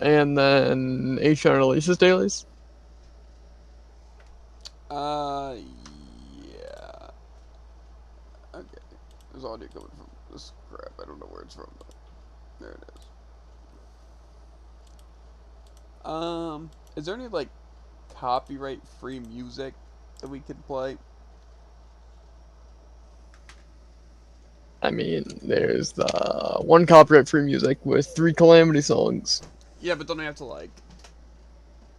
and then H on releases dailies. Yeah. Okay. There's audio coming from this crap. I don't know where it's from, but there it is. Is there any like copyright-free music that we could play? I mean, there's the one copyright-free music with 3 Calamity songs. Yeah, but don't I have to like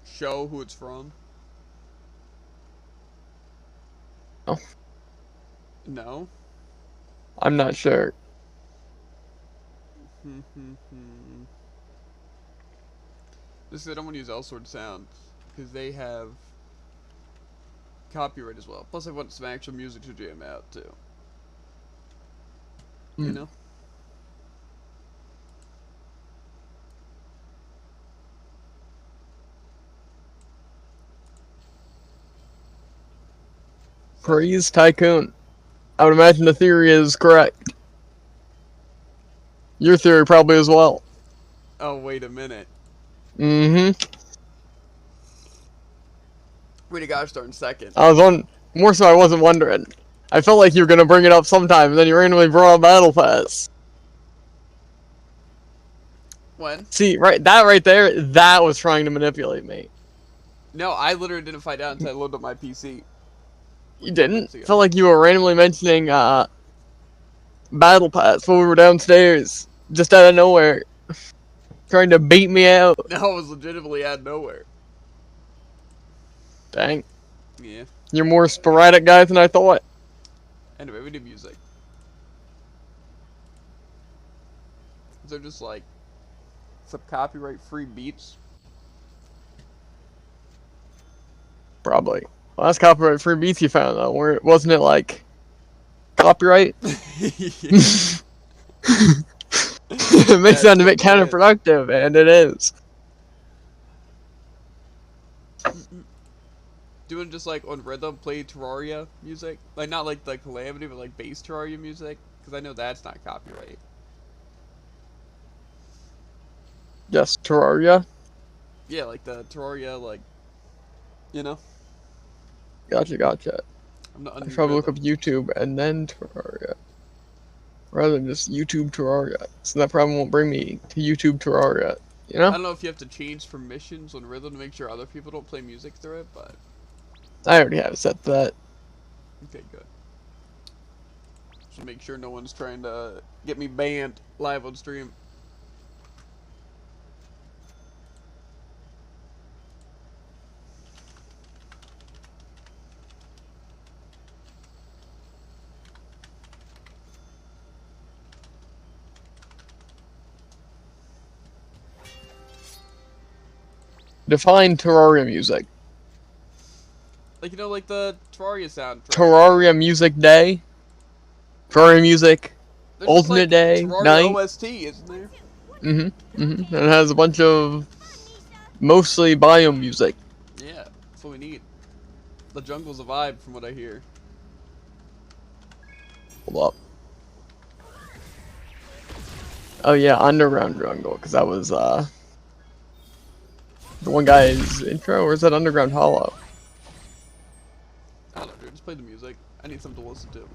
show who it's from? No, No. I'm not sure. This is I don't want to use L-Sword Sound because they have copyright as well. Plus, I want some actual music to jam out too. You know. Praise Tycoon. I would imagine the theory is correct. Your theory probably as well. Oh, wait a minute. Mm-hmm. Wait a gosh darn second. I was on... More so I wasn't wondering. I felt like you were gonna bring it up sometime, and then you randomly brought up Battle Pass. When? See, that right there, that was trying to manipulate me. No, I literally didn't find out until I loaded up my PC. You didn't? Felt like you were randomly mentioning, Battle Pass while we were downstairs. Just out of nowhere. Trying to bait me out. No, it was legitimately out of nowhere. Dang. Yeah. You're more sporadic guy than I thought. Anyway, we do music. Is there just like some copyright-free beats? Probably. Well, that's copyright-free beats you found, though. Wasn't it, like, copyright? It makes sound a bit counterproductive, and it is. Doing just like on rhythm, play Terraria music? Like, not like the Calamity, but like bass Terraria music? Because I know that's not copyright. Yes, Terraria? Yeah, like the Terraria, like, you know? Gotcha. I'm not I probably look up YouTube and then Terraria. Rather than just YouTube Terraria. So that probably won't bring me to YouTube Terraria, you know? I don't know if you have to change permissions on rhythm to make sure other people don't play music through it, but... I already have it set to that. Okay, good. Just make sure no one's trying to get me banned live on stream. Define Terraria music. Like, you know, like the Terraria soundtrack. Terraria Music Day. Terraria Music. There's Ultimate like Day. Terraria Night. OST, isn't there? And it has a bunch of mostly biome music. Yeah, that's what we need. The jungle's a vibe, from what I hear. Hold up. Oh yeah, Underground Jungle, because that was the one guy's intro, or is that Underground Hollow? I don't know, dude. Just play the music. I need something to listen to.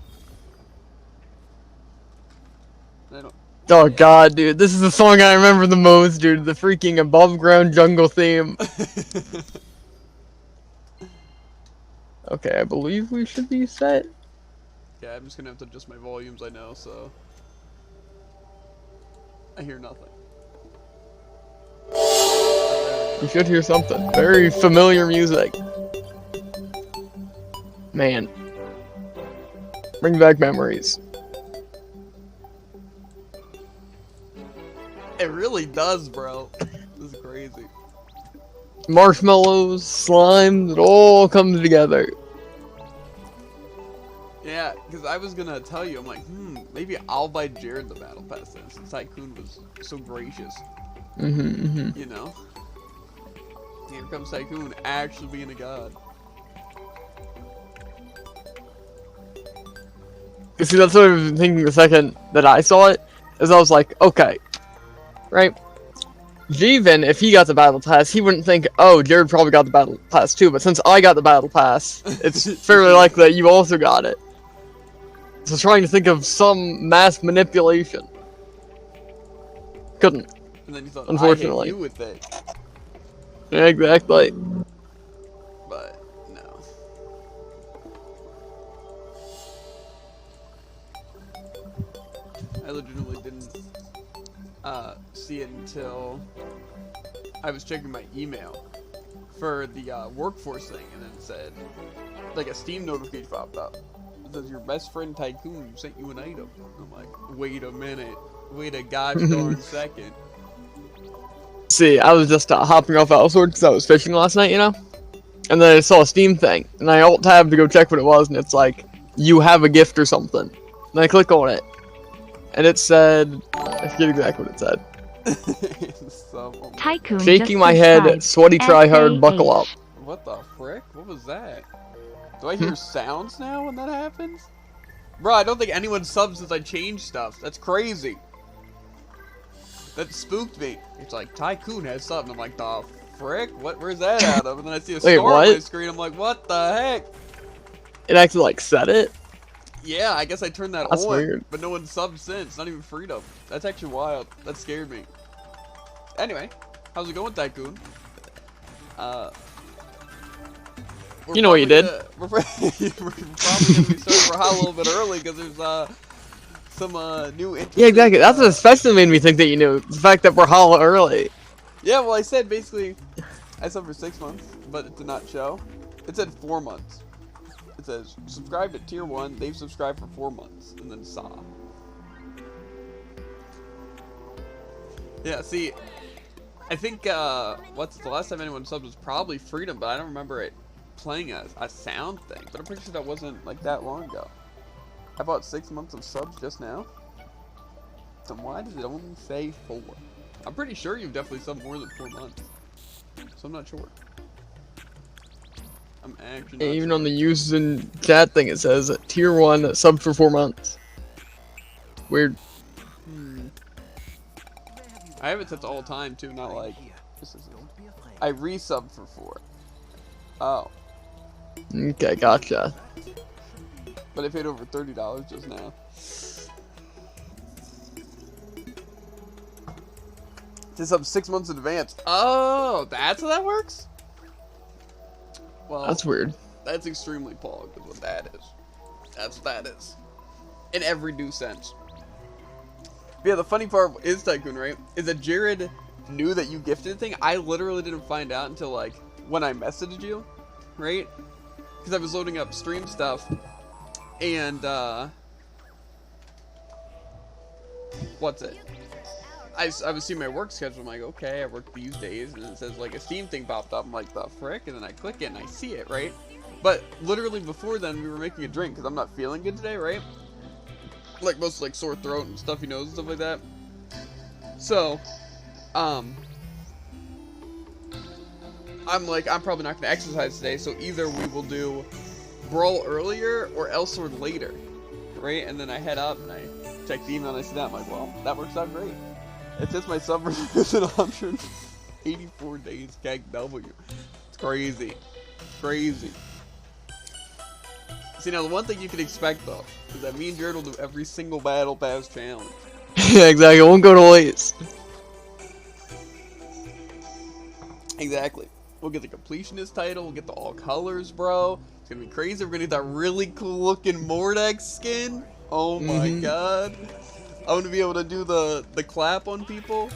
I don't... Oh god, dude, this is the song I remember the most, dude. The freaking above ground jungle theme. Okay, I believe we should be set. Yeah, I'm just gonna have to adjust my volumes, I know, so... I hear nothing. You should hear something. Very familiar music. Man. Bring back memories. It really does, bro. This is crazy. Marshmallows, slime, it all comes together. Yeah, because I was gonna tell you, I'm like, maybe I'll buy Jared the Battle Pass then, since Tycoon was so gracious. You know? Here comes Tycoon actually being a god. You see, that's what I was thinking the second that I saw it, is I was like, okay, right? Jeevan, if he got the battle pass, he wouldn't think, oh, Jared probably got the battle pass too. But since I got the battle pass, it's fairly likely that you also got it. So trying to think of some mass manipulation. Couldn't. And then you thought, unfortunately. I hit you with it. Yeah, exactly. But, no. I legitimately didn't see it until I was checking my email for the workforce thing, and then it said, like, a Steam notification popped up. It says, your best friend Tycoon sent you an item. I'm like, wait a minute. Wait a gosh darn second. See, I was just hopping off Outsword because I was fishing last night, you know? And then I saw a Steam thing, and I alt-tabbed to go check what it was, and it's like, you have a gift or something. And I click on it, and it said, I forget exactly what it said. Tycoon shaking my head, sweaty tryhard, buckle up. What the frick? What was that? Do I hear sounds now when that happens? Bro, I don't think anyone subs since I changed stuff. That's crazy. That spooked me. It's like, Tycoon has something. I'm like, the frick? Where's that out of? And then I see a star on my screen. I'm like, what the heck? It actually, like, set it? Yeah, I guess I turned that That's on. weird. But no one subbed since. Not even Freedom. That's actually wild. That scared me. Anyway, how's it going, Tycoon? You know what you did. We're probably going to be starting Brawlhalla a little bit early because there's some new Yeah, exactly. That's what especially made me think that you knew. The fact that we're Brawlhalla early. Yeah, well, I said basically, I subbed for 6 months, but it did not show. It said 4 months. It says, subscribed at tier 1, they've subscribed for 4 months, and then saw. Yeah, see, I think, what's the last time anyone subbed was probably Freedom, but I don't remember it playing a sound thing, but I'm pretty sure that wasn't, like, that long ago. How about 6 months of subs just now? Then why does it only say 4? I'm pretty sure you've definitely subbed more than 4 months, so I'm not sure. I'm actually not Even sure. on the users in chat thing, it says tier 1 sub for 4 months. Weird. I have it set to all time too, not like this is I resubbed for 4. Oh. Okay, gotcha. But I paid over $30 just now. This up 6 months in advance. Oh, that's how that works? Well, That's weird. That's extremely pog, is what that is. That's what that is. In every due sense. But yeah, the funny part is, Tycoon, right? Is that Jared knew that you gifted the thing. I literally didn't find out until, like, when I messaged you, right? Because I was loading up stream stuff. And, what's it? I was seeing my work schedule. I'm like, okay, I work these days. And it says, like, a Steam thing popped up. I'm like, the frick? And then I click it and I see it, right? But literally before then, we were making a drink because I'm not feeling good today, right? Like, most, like, sore throat and stuffy nose and stuff like that. So, I'm like, I'm probably not going to exercise today, so either we will do Brawl earlier or Elsword later, right? And then I head up and I check the email and I see that. I'm like, well, that works out great. It says my sub is at 184 days CAC W. It's crazy. Crazy. See, now the one thing you can expect, though, is that me and Jared will do every single Battle Pass challenge. Yeah, exactly. It won't go to waste. Exactly. We'll get the completionist title. We'll get the all colors, bro. It's gonna be crazy. We're gonna get that really cool looking Mordex skin. Oh my god. I'm gonna be able to do the clap on people.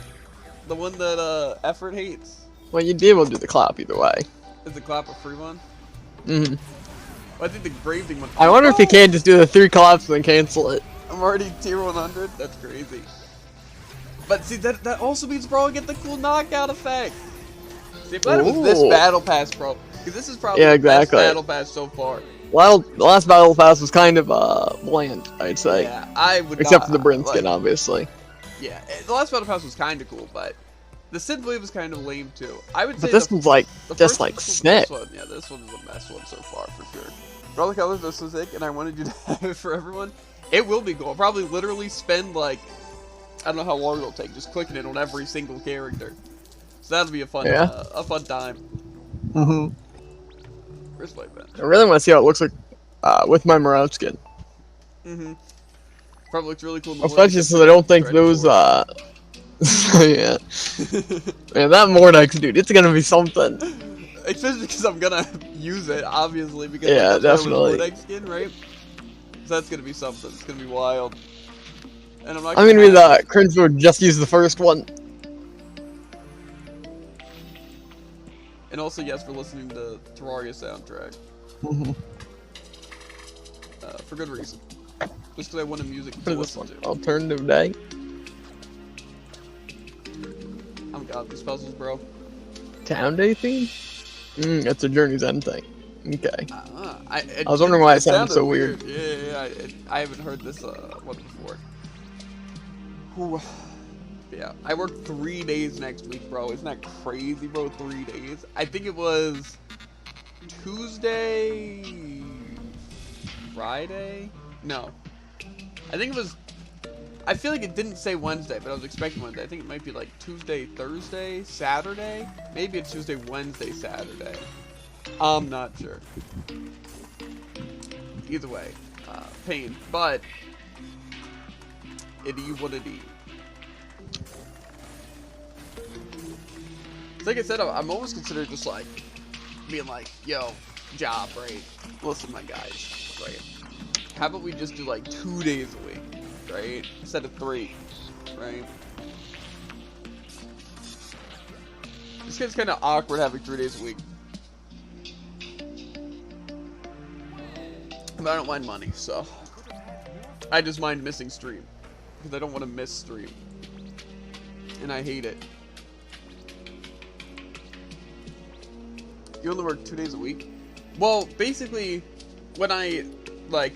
The one that Effort hates. Well, you'd be able to do the clap either way. Is the clap a free one? Mm-hmm. I think the Brave thing one. I wonder if you can just do the 3 claps and then cancel it. I'm already tier 100. That's crazy. But see, that also means, bro, I get the cool knockout effect. See, if it was this Battle Pass, bro, because this is probably the best Battle Pass so far. Well, the last Battle Pass was kind of bland, I'd say. Yeah, I would. Except for the Bryn skin, obviously. Yeah, the last Battle Pass was kind of cool, but the Synthwave was kind of lame too. I would say. But this one's like just like snip. Yeah, this one is the best one so far for sure. For all the colors, they're so sick, and I wanted you to have it for everyone. It will be cool. I'll probably literally spend like, I don't know how long it'll take, just clicking it on every single character. So that'll be a fun time. Mm-hmm. Where's my bench? I really want to see how it looks like with my Morale skin. Mm-hmm. Probably looks really cool in the Especially since I don't think those, yeah. Man, that Mordex, dude, it's gonna be something. Especially because I'm gonna use it, obviously, because yeah, like, that's definitely. Mordex skin, right? So that's gonna be something. It's gonna be wild. And I'm not gonna be the cringe who would just use the first one. And also, yes, for listening to Terraria soundtrack. For good reason. Just because I wanted music to listen to. Alternative day. Oh my god, these puzzles, bro. Town day theme? It's a Journey's End thing. Okay. I was wondering why it sounded so weird. Yeah, I haven't heard this one before. Whew. Yeah, I work 3 days next week, bro. Isn't that crazy, bro? 3 days. I think it was Tuesday, Friday? No. I think it was, I feel like it didn't say Wednesday, but I was expecting Wednesday. I think it might be like Tuesday, Thursday, Saturday? Maybe it's Tuesday, Wednesday, Saturday. I'm not sure. Either way, pain, but it is what it is. Like I said, I'm almost considered just like being like, yo, job, right? Listen, my guys, right? How about we just do like 2 days a week, right? Instead of 3, right? This gets kind of awkward having 3 days a week. But I don't mind money, so I just mind missing stream because I don't want to miss stream, and I hate it. You only work 2 days a week? Well, basically, when I, like,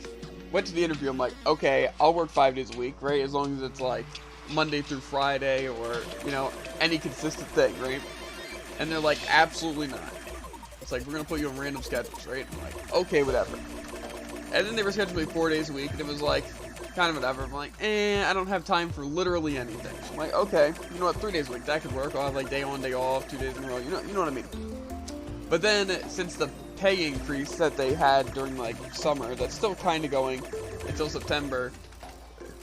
went to the interview, I'm like, okay, I'll work 5 days a week, right? As long as it's, like, Monday through Friday or, you know, any consistent thing, right? And they're like, absolutely not. It's like, we're going to put you on random schedules, right? I'm like, okay, whatever. And then they were scheduling me 4 days a week, and it was like, kind of whatever. I'm like, I don't have time for literally anything. So I'm like, okay, you know what, 3 days a week, that could work. I'll have, like, day on, day off, 2 days in a row, you know what I mean? But then, since the pay increase that they had during, like, summer, that's still kind of going until September,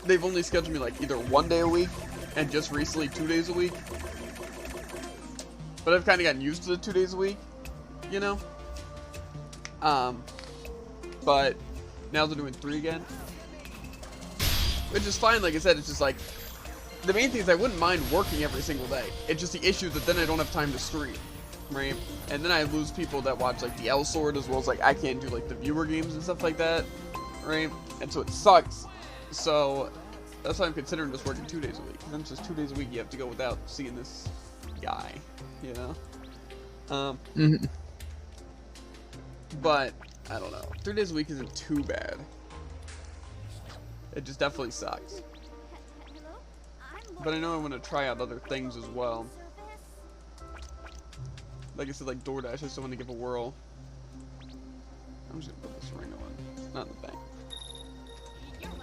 they've only scheduled me, like, either 1 day a week, and just recently 2 days a week. But I've kind of gotten used to the 2 days a week, you know? But now they're doing 3 again. Which is fine, like I said, it's just like, the main thing is I wouldn't mind working every single day. It's just the issue that then I don't have time to stream. Right? And then I lose people that watch like the L Sword, as well as like I can't do like the viewer games and stuff like that, right? And so it sucks. So that's why I'm considering just working 2 days a week. Then it's just 2 days a week you have to go without seeing this guy, you know? But I don't know. 3 days a week isn't too bad. It just definitely sucks. But I know I want to try out other things as well. Like I said, like DoorDash, I just want to give a whirl. I'm just gonna put this ring on, not in the bank.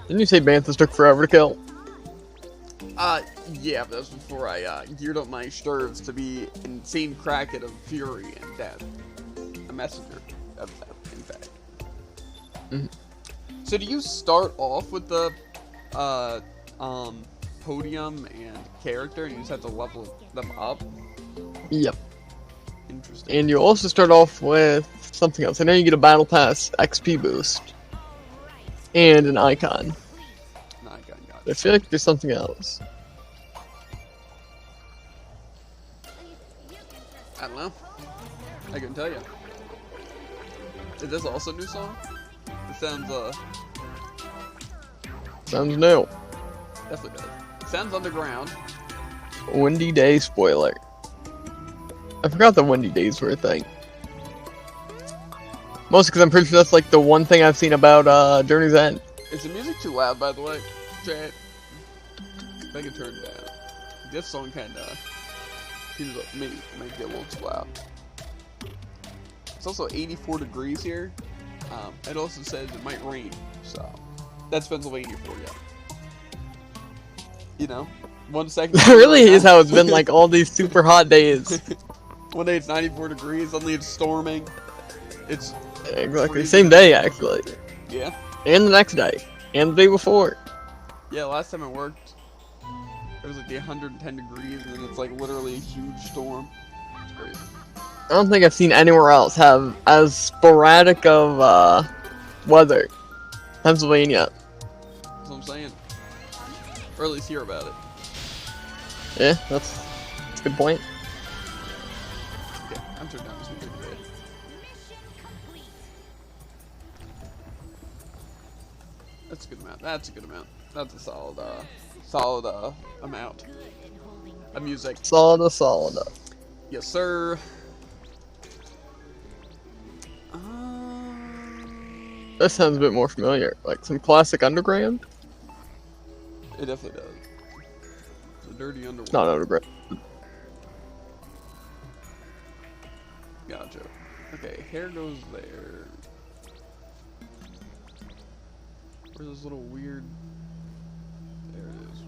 Didn't you say Banthas took forever to kill? Yeah, but that was before I geared up my Sturves to be insane Kraken of fury and death. A messenger of death, in fact. So do you start off with the podium and character, and you just have to level them up? Yep. Interesting. And you also start off with something else. I know you get a Battle Pass XP boost. And an icon. An icon, gotcha. I feel like there's something else. I don't know. I couldn't tell you. Is this also a new song? It sounds, Sounds new. Definitely does. Sounds underground. Windy Day spoiler. I forgot the Windy Days were a thing. Mostly because I'm pretty sure that's like the one thing I've seen about Journey's End. Is the music too loud, by the way? Chat. If I can turn it down. This song kinda seems like maybe it might get a little too loud. It's also 84 degrees here. It also says it might rain, so that's Pennsylvania for you. You know? 1 second. That really is how it's been like all these super hot days. One day it's 94 degrees, suddenly it's storming. It's Exactly. freezing. Same day, actually. Yeah. And the next day. And the day before. Yeah, last time it worked, it was like the 110 degrees, and then it's like literally a huge storm. It's crazy. I don't think I've seen anywhere else have as sporadic of weather. Pennsylvania. That's what I'm saying. Or at least hear about it. Yeah, that's a good point. Okay, I'm turning down this speaker a bit. That's a good amount. That's a good amount. That's a solid amount of music. Solid. Yes, sir. This sounds a bit more familiar. Like some classic underground? It definitely does. The dirty underworld. It's not underground. Gotcha. Okay, hair goes there. Where's this little weird... There it is.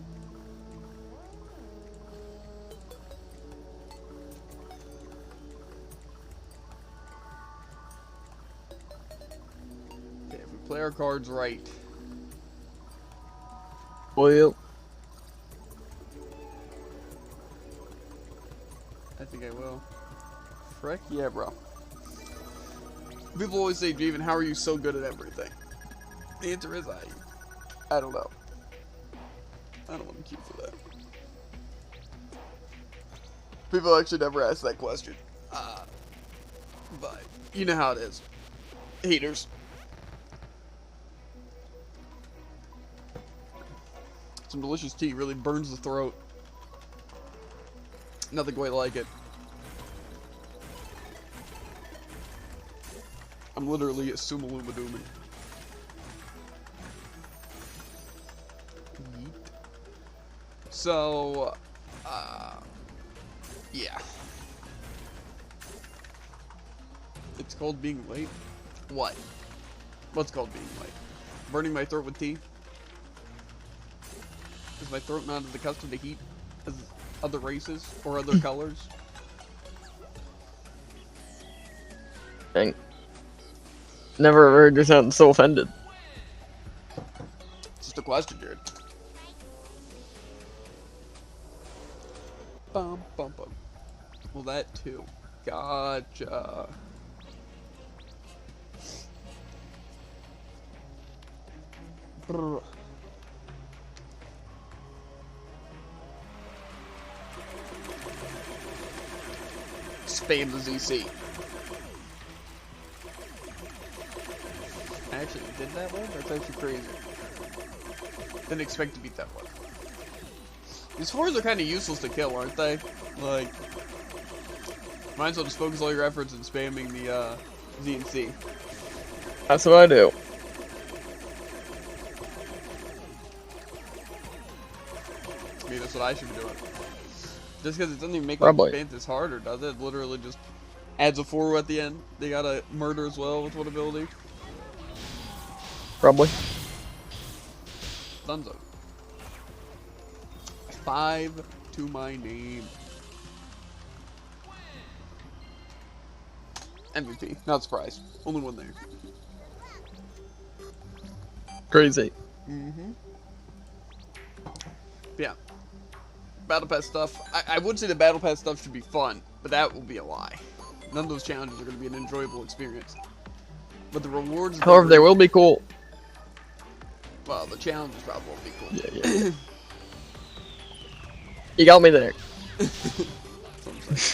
Okay, if we play our cards right. Well, I think I will. Frick yeah, bro. People always say, Javen, how are you so good at everything? The answer is I don't know. I don't want to keep for that. People actually never ask that question. But you know how it is. Haters. Some delicious tea really burns the throat. Nothing quite like it. I'm literally a Sumaluma Dooman. So, yeah. It's called being late? What? What's called being late? Burning my throat with tea? Is my throat not as accustomed to heat as other races or other colors? dang. Never heard you sound so offended. It's just a question, Jared. Bum, bum, bum. Well, that too. Gotcha. Brr. Spam the ZC. I actually did that one? That's actually crazy. Didn't expect to beat that one. These fours are kind of useless to kill, aren't they? Like, might as well just focus all your efforts in spamming the Z and C. That's what I do. Maybe that's what I should be doing. Just because it doesn't even make Probably. like this harder, does it? It literally just adds a 4 at the end. They got a murder as well with what ability? Probably. Dunzo. 5 to my name. MVP. Not surprised. Only one there. Crazy. Mm-hmm. Yeah. Battle Pass stuff. I would say the Battle Pass stuff should be fun, but that will be a lie. None of those challenges are going to be an enjoyable experience. But the rewards... However, they will be cool. Well, the challenges probably won't be cool. Yeah. You got me there. That's what I'm saying.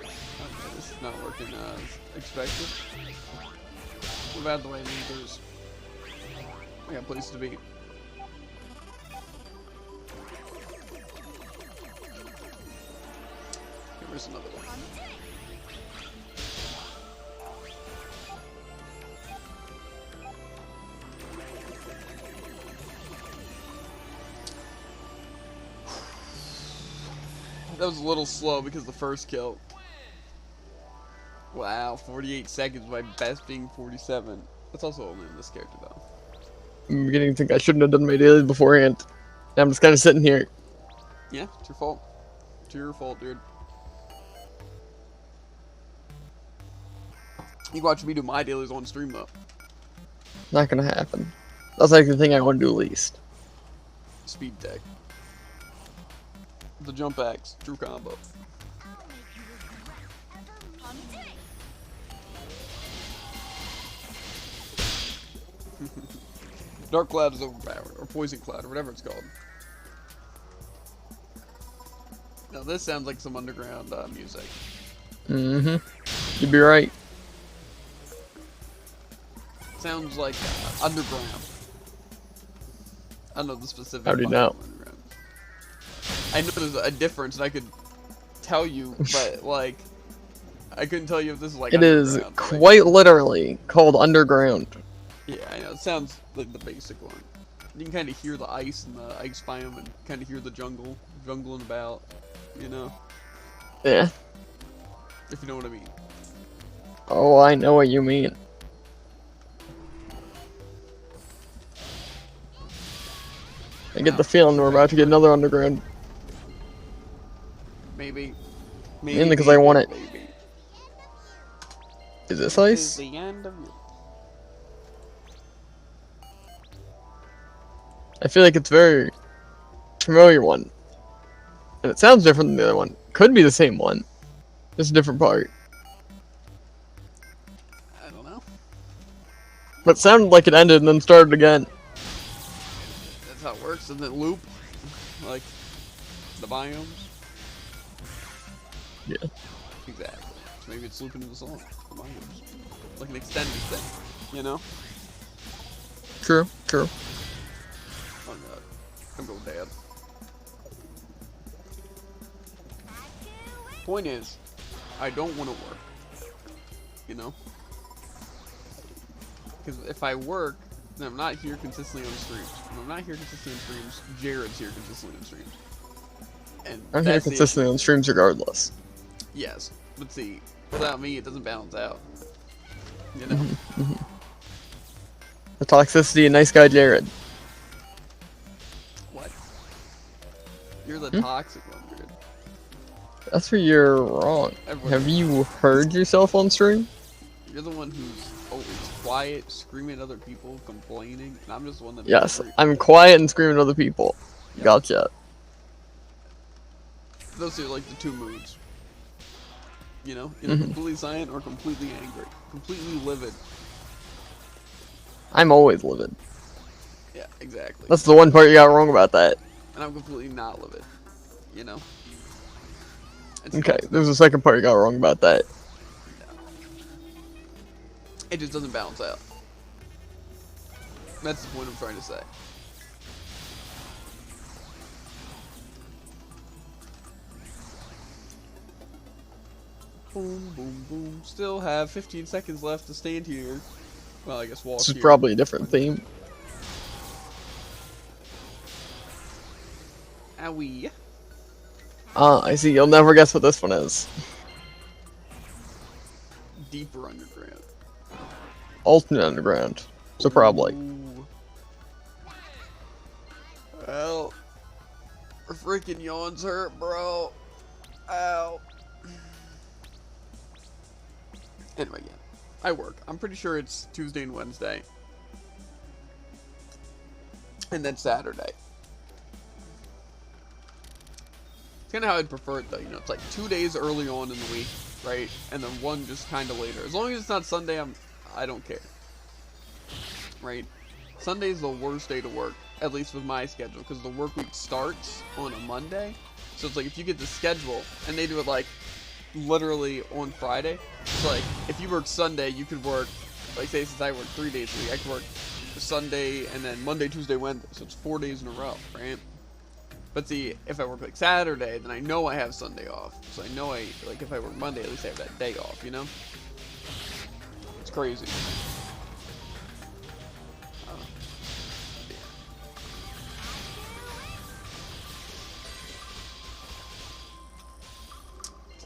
Okay, this is not working as expected. What about the way leaders? I got places to be. Okay, where's another one? That was a little slow because the first kill. Wow, 48 seconds, my best being 47. That's also only in this character though. I'm beginning to think I shouldn't have done my daily beforehand. And I'm just kind of sitting here. Yeah, it's your fault. It's your fault, dude. You watch me do my dailies on stream, though. Not gonna happen. That's like the thing I want to do least. Speed tech. The jump axe, true combo. Dark Cloud is overpowered, or Poison Cloud, or whatever it's called. Now this sounds like some underground music. You'd be right. Sounds like underground. I don't know the specific. How do you know? Underground. I know there's a difference, and I could tell you, but like, I couldn't tell you if this is like. It is quite literally called underground. Yeah, I know. It sounds like the basic one. You can kind of hear the ice and the ice biome, and kind of hear the jungling about. You know. Yeah. If you know what I mean. Oh, I know what you mean. I get the feeling we're about to get another underground. Maybe. Mainly because I want it. Maybe. Is this ice? This is the end of you. I feel like it's a very familiar one. And it sounds different than the other one. Could be the same one. Just a different part. I don't know. But it sounded like it ended and then started again. That's how it works, doesn't it loop? Like the biomes? Yeah. Exactly. So maybe it's looping in the song. The biomes. Like an extended thing, you know? True, true. Oh god. I'm going dad. Point is, I don't want to work. You know? Because if I work, then I'm not here consistently on streams. When I'm not here consistently on streams, Jared's here consistently on streams. And I'm here consistently on streams regardless. Yes. But see, without me, it doesn't balance out. You know? The toxicity and nice guy Jared. What? You're the toxic one, dude. That's where you're wrong. Have you heard yourself on stream? You're the one who's always quiet, screaming at other people, complaining, and I'm just the one that... Yes, I'm quiet and screaming at other people. Yep. Gotcha. Those are like the two moods. You know? Either completely silent or completely angry. Completely livid. I'm always livid. Yeah, exactly. That's the one part you got wrong about that. And I'm completely not livid. You know? Okay, there's a second part you got wrong about that. No. It just doesn't balance out. That's the point I'm trying to say. Boom, boom, boom. Still have 15 seconds left to stand here. Well, I guess walk This is here. probably a different theme. Owie. I see. You'll never guess what this one is. Deeper underground. Alternate underground. So probably. Ooh. Well, our freaking yawns hurt, bro. Ow. Anyway, yeah. I work. I'm pretty sure it's Tuesday and Wednesday. And then Saturday. It's kind of how I'd prefer it, though. You know, it's like 2 days early on in the week, right? And then one just kind of later. As long as it's not Sunday, I don't care. Right? Sunday's the worst day to work, at least with my schedule, because the work week starts on a Monday. So it's like if you get the schedule, and they do it like literally on Friday, it's like if you work Sunday, you could work, like say since I work 3 days a week, I could work Sunday and then Monday, Tuesday, Wednesday. So it's 4 days in a row, right? But see, if I work like Saturday, then I know I have Sunday off. So I know like if I work Monday, at least I have that day off, you know? It's crazy.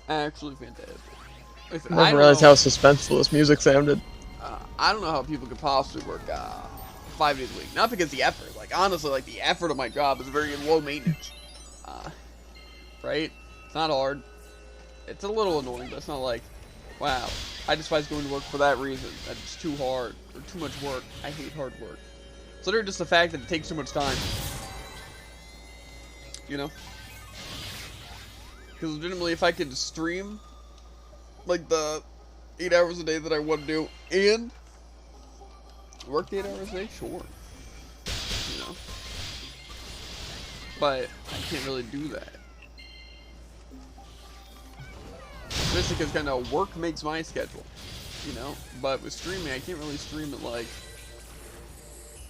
Actually fantastic. Listen, I never realized how suspenseful this music sounded. I don't know how people could possibly work 5 days a week. Not because the effort. Like, honestly, like, the effort of my job is very low maintenance. Right? It's not hard. It's a little annoying, but it's not like, wow, I despise going to work for that reason. That it's too hard or too much work. I hate hard work. It's literally just the fact that it takes too much time. You know? Because legitimately, if I could stream, like, the 8 hours a day that I want to do, and work the 8 hours a day, sure. You know? But I can't really do that. Especially because kind of work makes my schedule, you know? But with streaming, I can't really stream at, like,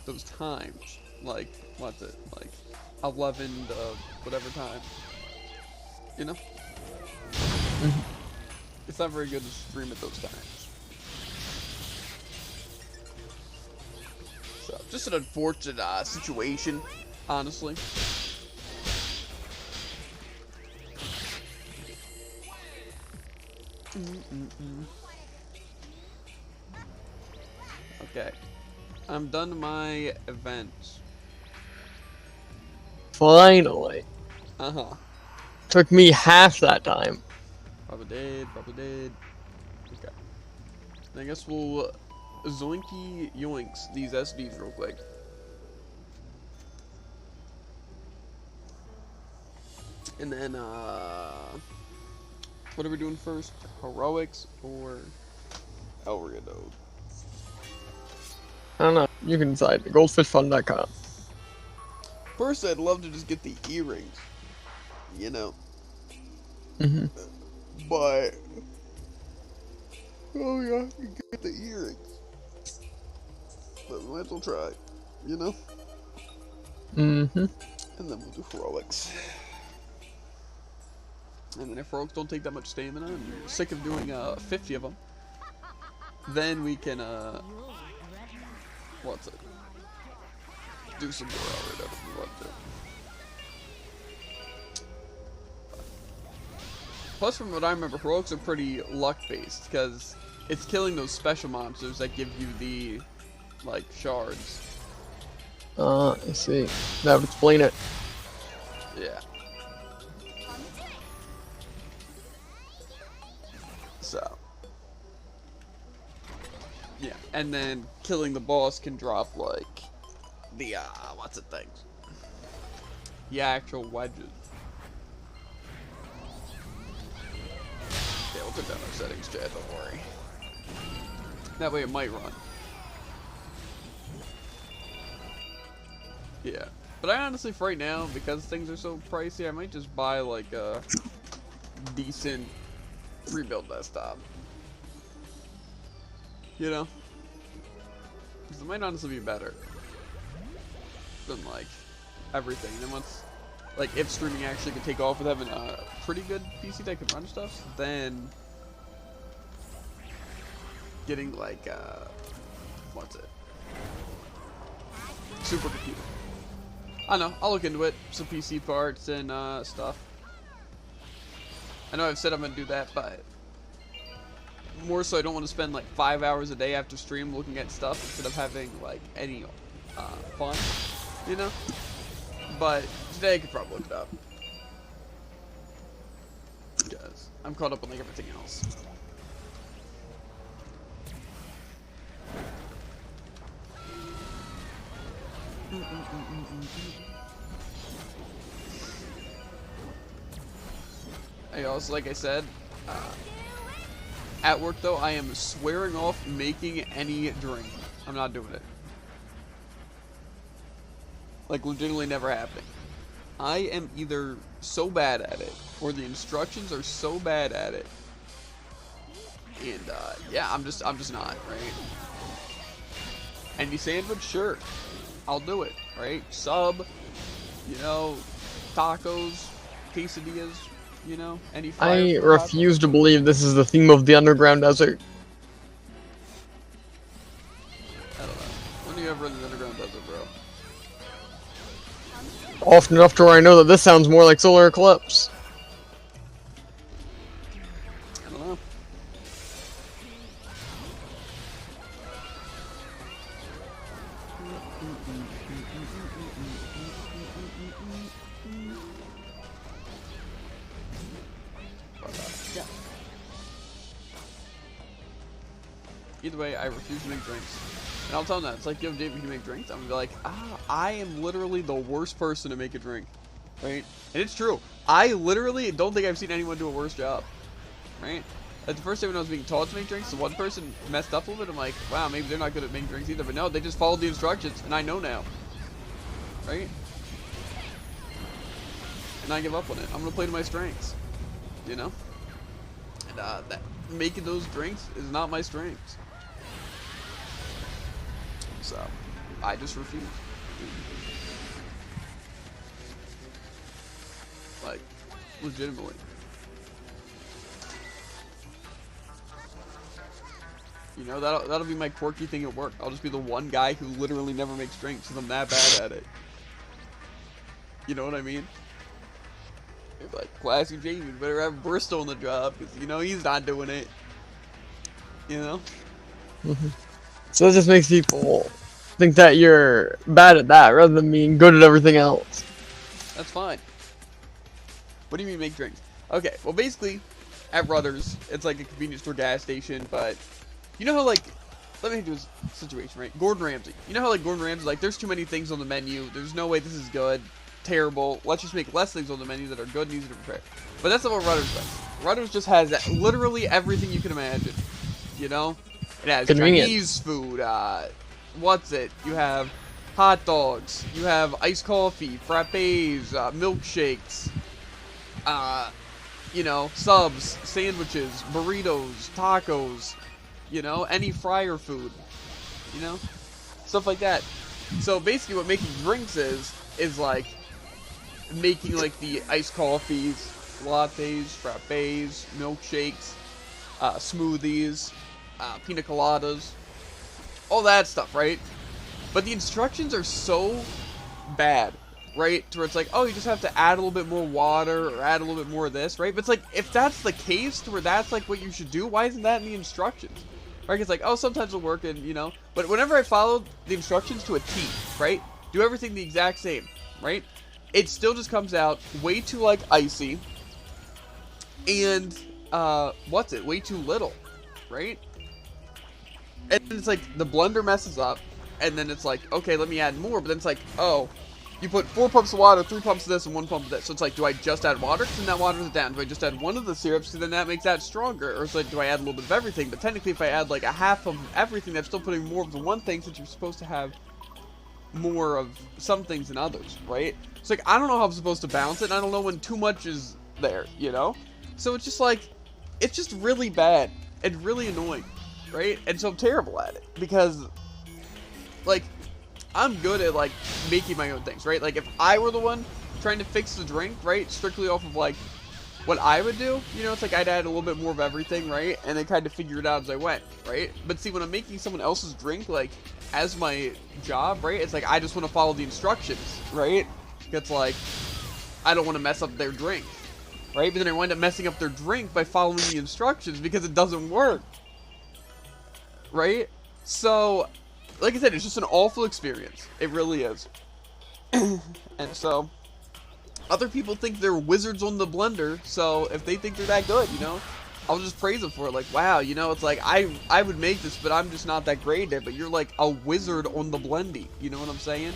those times. Like, what's it? Like, 11 to whatever time. You know? It's not very good to stream at those times. So, just an unfortunate situation, honestly. Okay. I'm done my events. Finally. Uh-huh. Took me half that time. Probably did. Okay. I guess we'll zoinky yoinks these SDs real quick. And then, what are we doing first? Heroics or Elriado? I don't know. You can decide. Goldfishfund.com. First, I'd love to just get the earrings. You know. But, oh yeah, you get the earrings. But we might as well try. You know? And then we'll do heroics. And then if heroics don't take that much stamina, and you're sick of doing 50 of them, then we can, what's it? Do some more Elriado if we want to. Plus, from what I remember, heroics are pretty luck-based, because it's killing those special monsters that give you the, like, shards. I see. That would explain it. Yeah. So. Yeah, and then killing the boss can drop, like, the, what's it things? The actual wedges. Yeah, we'll put down our settings, Chad, don't worry. That way it might run. Yeah. But I honestly, for right now, because things are so pricey, I might just buy, like, a decent rebuild desktop. You know? Because it might honestly be better than, like, everything. And then once, like, if streaming actually could take off with having a pretty good PC that can run stuff, then getting, like, what's it? Supercomputer. I don't know, I'll look into it. Some PC parts and, stuff. I know I've said I'm gonna do that, but more so I don't want to spend, like, 5 hours a day after stream looking at stuff instead of having, like, any, fun, you know? But today I could probably look it up. Because I'm caught up on, like, everything else. I also, like I said, at work though, I am swearing off making any drink. I'm not doing it. Like, legitimately never happening. I am either so bad at it, or the instructions are so bad at it. And, yeah, I'm just not, right? Any sandwich? Sure. I'll do it, right? Sub, you know, tacos, quesadillas, you know, any I refuse to believe this is the theme of the underground desert. I don't know. When do you ever in the underground desert, bro? Often enough to where I know that this sounds more like solar eclipse. I don't know. Either way, I refuse to make drinks. And I'll tell them that. It's like, yo, David, can you make drinks? I'm gonna be like, I am literally the worst person to make a drink. Right? And it's true. I literally don't think I've seen anyone do a worse job. Right? Like the first day when I was being taught to make drinks, the one person messed up a little bit. I'm like, wow, maybe they're not good at making drinks either. But no, they just followed the instructions, and I know now. Right? And I give up on it. I'm gonna play to my strengths. You know? And that making those drinks is not my strengths. So, I just refuse. Like, legitimately. You know, that'll be my quirky thing at work. I'll just be the one guy who literally never makes drinks because I'm that bad at it. You know what I mean? It's like, classy Jamie, better have Bristol on the job because, you know, he's not doing it. You know? So it just makes people think that you're bad at that rather than being good at everything else. That's fine. What do you mean make drinks? Okay, well basically, at Rutter's, it's like a convenience store gas station, but you know how like, let me do a situation, right? Gordon Ramsay. You know how like Gordon Ramsay, like there's too many things on the menu, there's no way this is good, terrible, let's just make less things on the menu that are good and easy to prepare. But that's not what Rutter's does. Rutter's just has literally everything you can imagine, you know? It has Convenient. Chinese food, what's it? You have hot dogs, you have iced coffee, frappes, milkshakes, you know, subs, sandwiches, burritos, tacos, you know, any fryer food, you know, stuff like that. So basically what making drinks is like making like the iced coffees, lattes, frappes, milkshakes, smoothies, pina coladas, all that stuff, right? But the instructions are so bad, right? To where it's like, oh, you just have to add a little bit more water or add a little bit more of this, right? But it's like, if that's the case, to where that's like what you should do, why isn't that in the instructions? Right? It's like, oh, sometimes it'll work, and you know. But whenever I followed the instructions to a T, right? Do everything the exact same, right? It still just comes out way too like icy, and what's it? Way too little, right? And it's like the blender messes up, and then it's like, okay, let me add more, but then it's like, oh, you put 4 pumps of water, 3 pumps of this, and 1 pump of this. So it's like, do I just add water? Then that waters it down. Do I just add one of the syrups? So then that makes that stronger. Or it's like, do I add a little bit of everything? But technically, if I add like a half of everything, that's still putting more of the one thing, since you're supposed to have more of some things than others, right? It's like, I don't know how I'm supposed to balance it, and I don't know when too much is there, you know? So it's just like, it's just really bad and really annoying, right? And so I'm terrible at it, because, like, I'm good at, like, making my own things, right? Like, if I were the one trying to fix the drink, right, strictly off of, like, what I would do, you know, it's like I'd add a little bit more of everything, right, and then kind of figure it out as I went, right? But see, when I'm making someone else's drink, like, as my job, right, it's like I just want to follow the instructions, right? It's like, I don't want to mess up their drink, right? But then I wind up messing up their drink by following the instructions because it doesn't work, right? So, like I said, it's just an awful experience. It really is. And so, other people think they're wizards on the blender, so if they think they're that good, you know, I'll just praise them for it. Like, wow, you know, it's like, I would make this, but I'm just not that great at it, but you're like a wizard on the blendy, you know what I'm saying?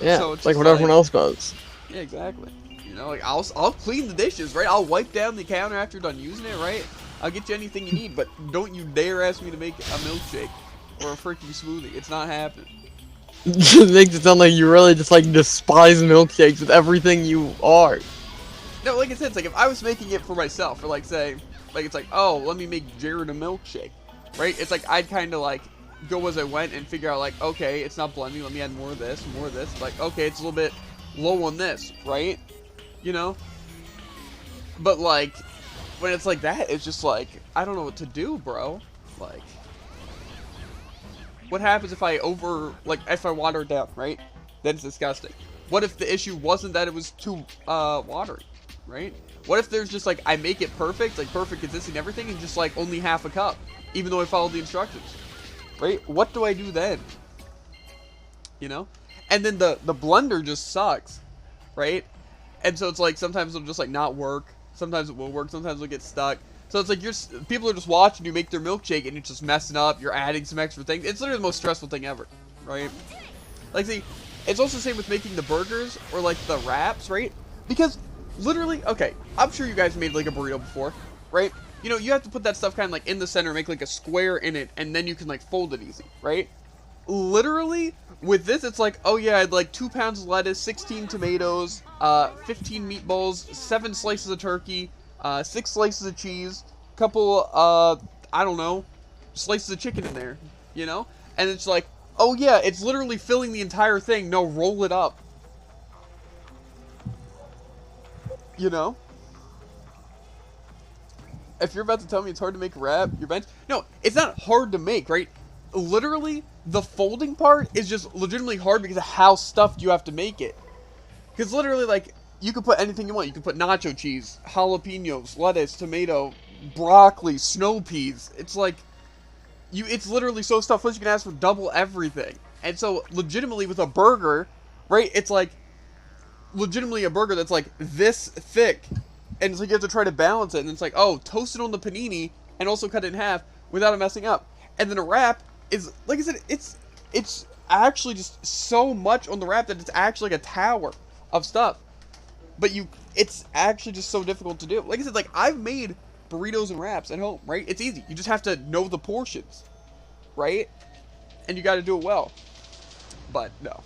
Yeah, so it's like just what everyone else does. Yeah, exactly. You know, like, I'll clean the dishes, right? I'll wipe down the counter after you're done using it, right? I'll get you anything you need, but don't you dare ask me to make a milkshake or a freaking smoothie. It's not happening. It makes it sound like you really just like despise milkshakes with everything you are. No, like I said, it's like if I was making it for myself, or like say, like it's like, oh, let me make Jared a milkshake, right? It's like I'd kind of like go as I went and figure out like, okay, it's not blending, let me add more of this, more of this. Like, okay, it's a little bit low on this, right? You know? But like, when it's like that, it's just like, I don't know what to do, bro. Like, what happens if I if I water it down, right? Then it's disgusting. What if the issue wasn't that it was too watery, right? What if there's just like, I make it perfect, like perfect consistency and everything, and just like only half a cup, even though I followed the instructions, right? What do I do then? You know? And then the blender just sucks, right? And so it's like, sometimes it'll just like not work, sometimes it will work, sometimes it'll get stuck. So it's like people are just watching you make their milkshake and you're just messing up. You're adding some extra things. It's literally the most stressful thing ever, right? Like, see, it's also the same with making the burgers or like the wraps, right? Because literally, okay, I'm sure you guys made like a burrito before, right? You know, you have to put that stuff kind of like in the center, make like a square in it, and then you can like fold it easy, right? Literally, with this, it's like, oh yeah, I had like 2 pounds of lettuce, 16 tomatoes, 15 meatballs, 7 slices of turkey, 6 slices of cheese, couple, I don't know, slices of chicken in there, you know? And it's like, oh yeah, it's literally filling the entire thing. No, roll it up. You know? If you're about to tell me it's hard to make a wrap, you're bench. No, it's not hard to make, right? Literally, the folding part is just legitimately hard because of how stuffed you have to make it. Because literally, like, you can put anything you want. You can put nacho cheese, jalapenos, lettuce, tomato, broccoli, snow peas. It's like, it's literally so stuffed. Plus, you can ask for double everything. And so, legitimately, with a burger, right, it's like, legitimately a burger that's like this thick. And it's like you have to try to balance it. And it's like, oh, toast it on the panini and also cut it in half without it messing up. And then a wrap is, like I said, it's actually just so much on the wrap that it's actually like a tower of stuff. But it's actually just so difficult to do. Like I said, like, I've made burritos and wraps at home, right? It's easy. You just have to know the portions, right? And you got to do it well. But no.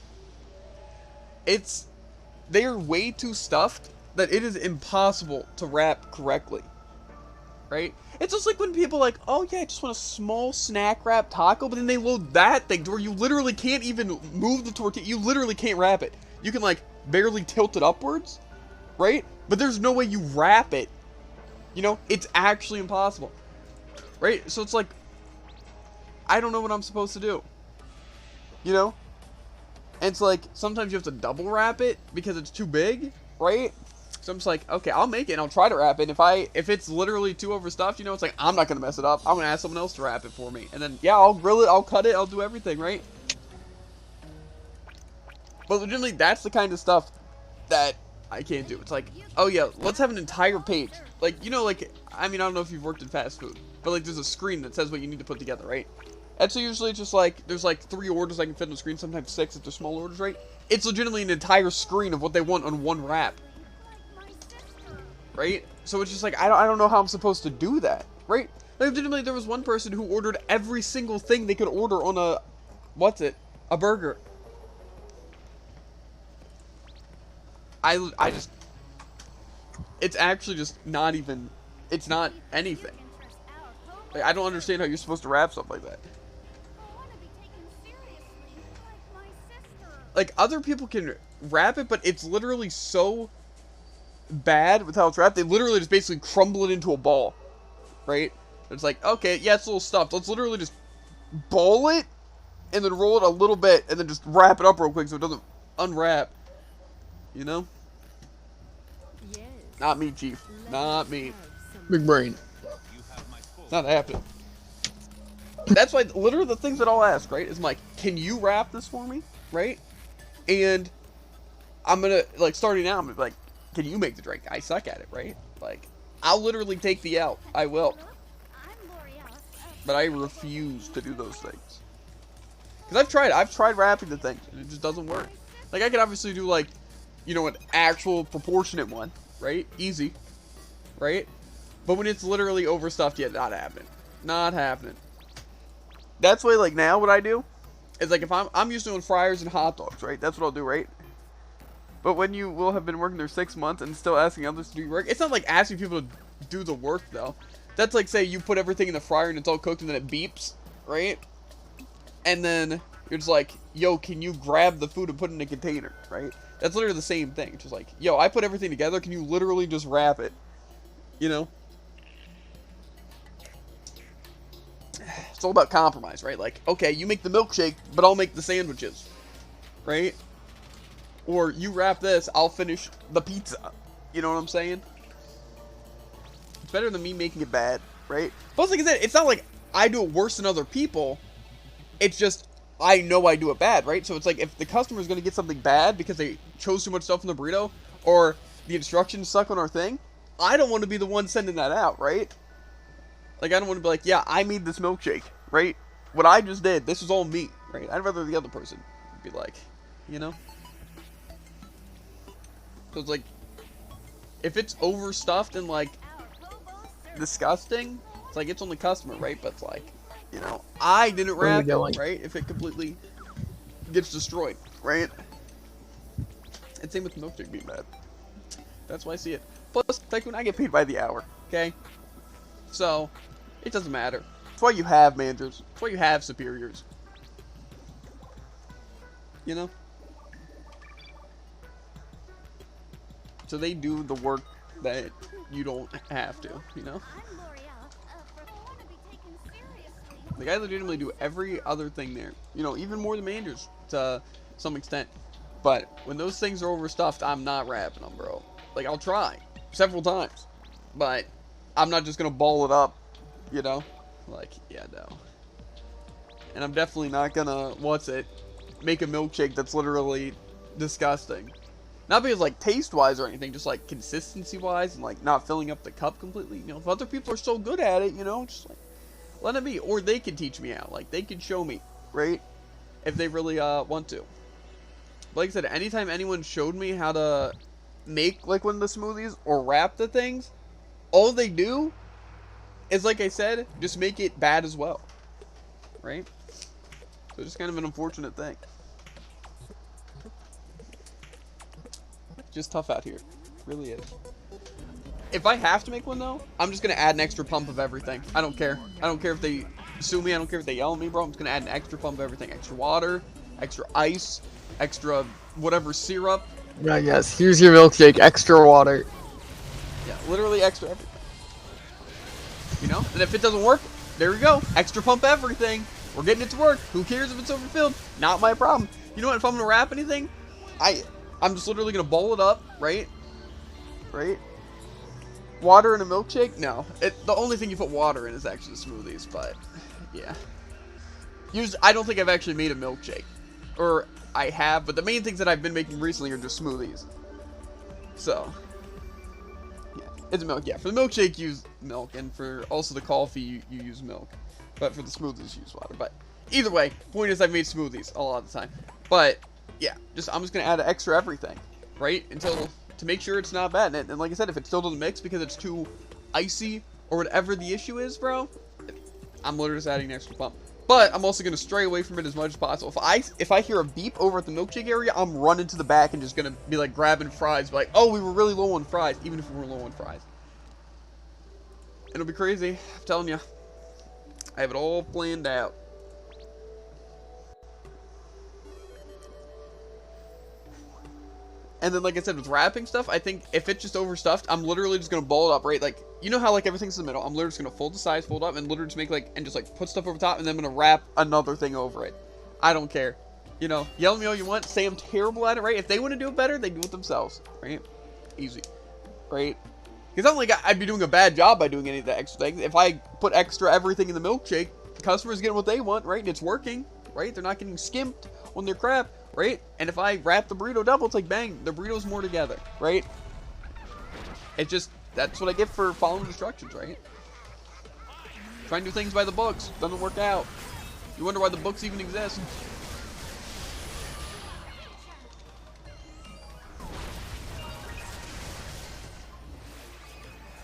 They are way too stuffed that it is impossible to wrap correctly, right? It's just like when people are like, oh yeah, I just want a small snack wrap taco, but then they load that thing to where you literally can't even move the tortilla. You literally can't wrap it. You can like barely tilt it upwards, right? But there's no way you wrap it. You know, it's actually impossible, right? So it's like, I don't know what I'm supposed to do, you know? And it's like, sometimes you have to double wrap it because it's too big, right? So I'm just like, okay, I'll make it and I'll try to wrap it. And if it's literally too overstuffed, you know, it's like, I'm not going to mess it up. I'm going to ask someone else to wrap it for me. And then, yeah, I'll grill it, I'll cut it, I'll do everything, right? But legitimately, that's the kind of stuff that I can't do. It's like, oh yeah, let's have an entire page. Like, you know, like, I mean, I don't know if you've worked in fast food, but like, there's a screen that says what you need to put together, right? And so usually just like, there's like 3 orders I can fit on the screen, sometimes 6 if they're small orders, right? It's legitimately an entire screen of what they want on one wrap. Right? So it's just like, I don't know how I'm supposed to do that, right? Like, legitimately, there was one person who ordered every single thing they could order on a burger. It's actually just not even, it's not anything. Like, I don't understand how you're supposed to wrap something like that. Like, other people can wrap it, but it's literally so bad with how it's wrapped. They literally just basically crumble it into a ball, right? It's like, okay, yeah, it's a little stuffed. Let's literally just ball it and then roll it a little bit and then just wrap it up real quick so it doesn't unwrap. You know? Yes. Not me, Chief. Not me. Big brain. Not happening. That's why literally the things that I'll ask, right, is I'm like, can you wrap this for me, right? And I'm gonna, like, starting out, I'm gonna be like, can you make the drink? I suck at it, right? Like, I'll literally take the L. I will. But I refuse to do those things. Because I've tried wrapping the thing, and it just doesn't work. Like, I could obviously do, like, you know, an actual proportionate one, right? Easy, right? But when it's literally overstuffed, yeah, not happening. Not happening. That's why, like, now what I do is, like, if I'm used to doing fryers and hot dogs, right? That's what I'll do, right? But when you will have been working there 6 months and still asking others to do your work, it's not like asking people to do the work, though. That's like, say, you put everything in the fryer and it's all cooked and then it beeps, right? And then you're just like, yo, can you grab the food and put it in a container, right? That's literally the same thing. It's just like, yo, I put everything together, can you literally just wrap it? You know? It's all about compromise, right? Like, okay, you make the milkshake, but I'll make the sandwiches, right? Or you wrap this, I'll finish the pizza. You know what I'm saying? It's better than me making it bad, right? Plus, like I said, it's not like I do it worse than other people. It's just, I know I do it bad, right? So it's like, if the customer is going to get something bad because they chose too much stuff in the burrito, or the instructions suck on our thing, I don't want to be the one sending that out, right? Like, I don't want to be like, yeah, I made this milkshake, right? What I just did, this was all me, right? I'd rather the other person be like, you know? So it's like, if it's overstuffed and, like, disgusting, it's like, it's on the customer, right? But it's like, you know, I didn't Where are we wrap it, going? right? If it completely gets destroyed, right? And same with the milkshake being bad. That's why I see it. Plus, Tycoon, I get paid by the hour, okay? So, it doesn't matter. That's why you have managers. That's why you have superiors. You know? So they do the work that you don't have to, you know? Like, I legitimately do every other thing there. You know, even more than managers to some extent. But when those things are overstuffed, I'm not wrapping them, bro. Like, I'll try several times. But I'm not just going to ball it up, you know? Like, yeah, no. And I'm definitely not going to, make a milkshake that's literally disgusting. Not because, like, taste-wise or anything, just, like, consistency-wise and, like, not filling up the cup completely. You know, if other people are so good at it, you know, just, like, let it be. Or they can teach me how. Like, they can show me, right? If they really want to. But like I said, anytime anyone showed me how to make, like, one of the smoothies or wrap the things, all they do is, like I said, just make it bad as well. Right? So it's just kind of an unfortunate thing. Just tough out here. It really is. If I have to make one, though, I'm just going to add an extra pump of everything. I don't care. I don't care if they sue me. I don't care if they yell at me, bro. I'm just going to add an extra pump of everything. Extra water, extra ice, extra whatever syrup. Yeah, yes. Here's your milkshake. Extra water. Yeah, literally extra everything. You know? And if it doesn't work, there we go. Extra pump everything. We're getting it to work. Who cares if it's overfilled? Not my problem. You know what? If I'm going to wrap anything, I'm just literally going to bowl it up, right? Right? Water in a milkshake? No. The only thing you put water in is actually smoothies, but yeah. I don't think I've actually made a milkshake. Or I have, but the main things that I've been making recently are just smoothies. So, yeah. It's milk. Yeah, for the milkshake, use milk. And for also the coffee, you use milk. But for the smoothies, use water. But either way, point is I've made smoothies a lot of the time. But, yeah, I'm just going to add extra everything, right? To make sure it's not bad. And like I said, if it still doesn't mix because it's too icy or whatever the issue is, bro, I'm literally just adding an extra pump. But I'm also going to stray away from it as much as possible. If I hear a beep over at the milkshake area, I'm running to the back and just going to be like grabbing fries. Be like, oh, we were really low on fries, even if we were low on fries. It'll be crazy. I'm telling you. I have it all planned out. And then, like I said, with wrapping stuff, I think if it's just overstuffed, I'm literally just going to ball it up, right? Like, you know how, like, everything's in the middle? I'm literally just going to fold the sides, fold up, and literally just make, like, and just, like, put stuff over top, and then I'm going to wrap another thing over it. I don't care. You know, yell at me all you want, say I'm terrible at it, right? If they want to do it better, they do it themselves, right? Easy, right? Because I don't think I'd be doing a bad job by doing any of the extra things. If I put extra everything in the milkshake, the customers getting what they want, right? And it's working, right? They're not getting skimped on their crap. Right? And if I wrap the burrito double, it's like, bang, the burrito's more together, right? It's just, that's what I get for following instructions, right? Trying to do things by the books. Doesn't work out. You wonder why the books even exist.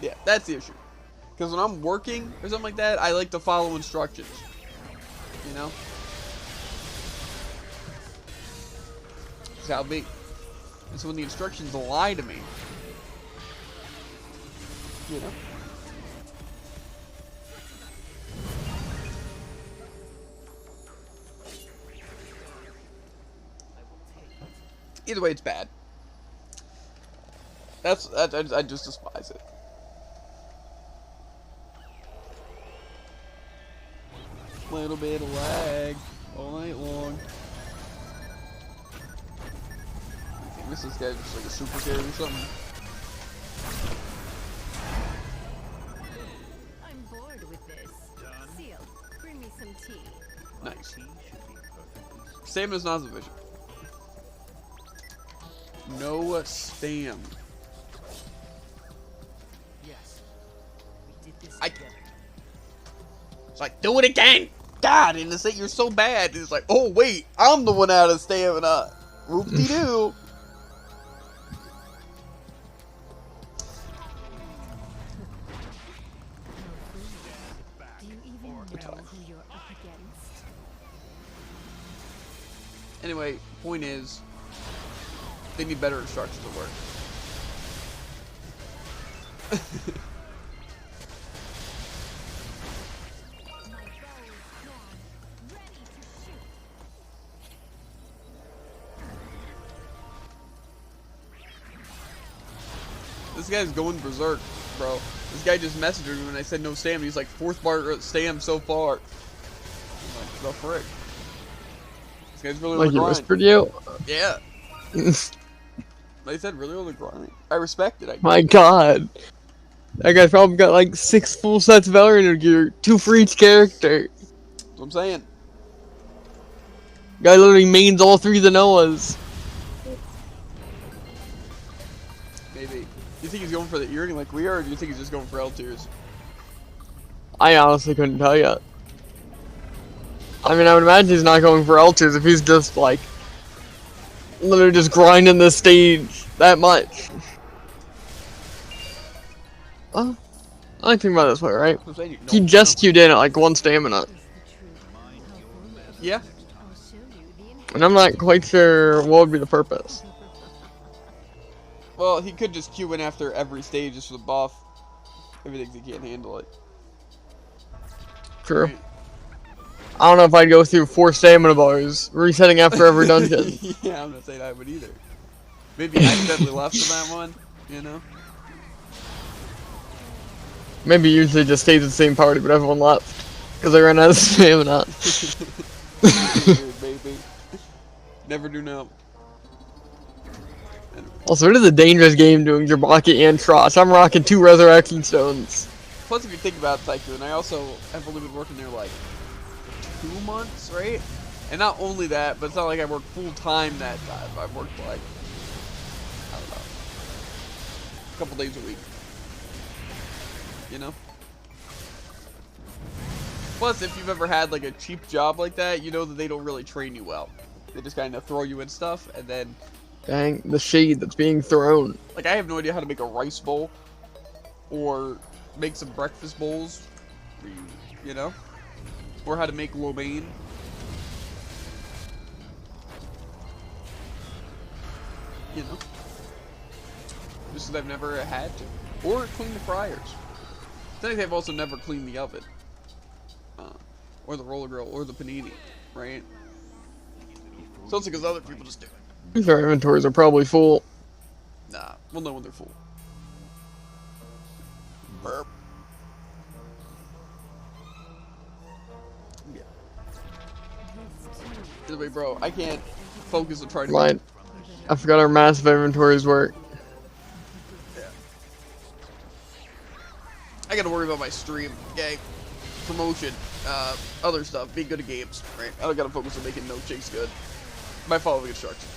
Yeah, that's the issue. Because when I'm working or something like that, I like to follow instructions. You know? How be. And so when the instructions lie to me, you know. Either way, it's bad. I just despise it. Little bit of lag all night long. This guy's just like a super carry or something. I'm bored with this. Seal, bring me some tea. Nice. Stamina's not sufficient. No spam. Yes. We did this I together. It's like, do it again! God, and they say you're so bad. And it's like, oh wait, I'm the one out of stamina. Whoop-de-doo. Do you even know who you're up against? Anyway, point is, they need better instructions to work. This guy's going berserk, bro. This guy just messaged me when I said no stam. He's like, 4th bar stam so far. I'm like, the frick. This guy's really on Like the he grind. whispered you? Yeah. They said really on the grind. I respect it. My god. That guy's probably got like 6 full sets of Valorant gear. 2 for each character. That's what I'm saying. Guy literally mains all 3 of the Noahs. Maybe. Do you think he's going for the earring like we are, or do you think he's just going for L tiers? I honestly couldn't tell you. I mean, I would imagine he's not going for L tiers if he's just like literally just grinding the stage that much. Well, I like to think about it this way, right? I'm saying, He just queued in at like 1 stamina, Yeah. I'll show you the and I'm not quite sure what would be the purpose. Well, he could just queue in after every stage just for the buff. If he thinks he can't handle it. True. I don't know if I'd go through 4 stamina bars, resetting after every dungeon. Yeah, I'm not saying I would either. Maybe I accidentally left in that one, you know? Maybe usually just stays in the same party, but everyone left. Because they ran out of stamina. Weird, baby. Never do know. Also, it is a dangerous game doing Jabaki and Trosh. I'm rocking 2 resurrection stones. Plus, if you think about Tycoon, I also have only been working there like 2 months, right? And not only that, but it's not like I work full time that time. I've worked like, I don't know, a couple days a week. You know? Plus, if you've ever had like a cheap job like that, you know that they don't really train you well. They just kind of throw you in stuff, and then, Dang, the shade that's being thrown. like, I have no idea how to make a rice bowl, or make some breakfast bowls, you know? Or how to make lo mein. You know? Just because I've never had to. Or clean the fryers. Then I've also never cleaned the oven. Or the roller grill, or the panini, right? So it's because other people just do it. Their inventories are probably full. Nah, we'll know when they're full. Burp. Yeah. Either way, bro, I can't focus on trying to Mine. I forgot our massive inventories work. I gotta worry about my stream, okay? Promotion, other stuff, being good at games, right? I gotta focus on making no chicks good by following instructions.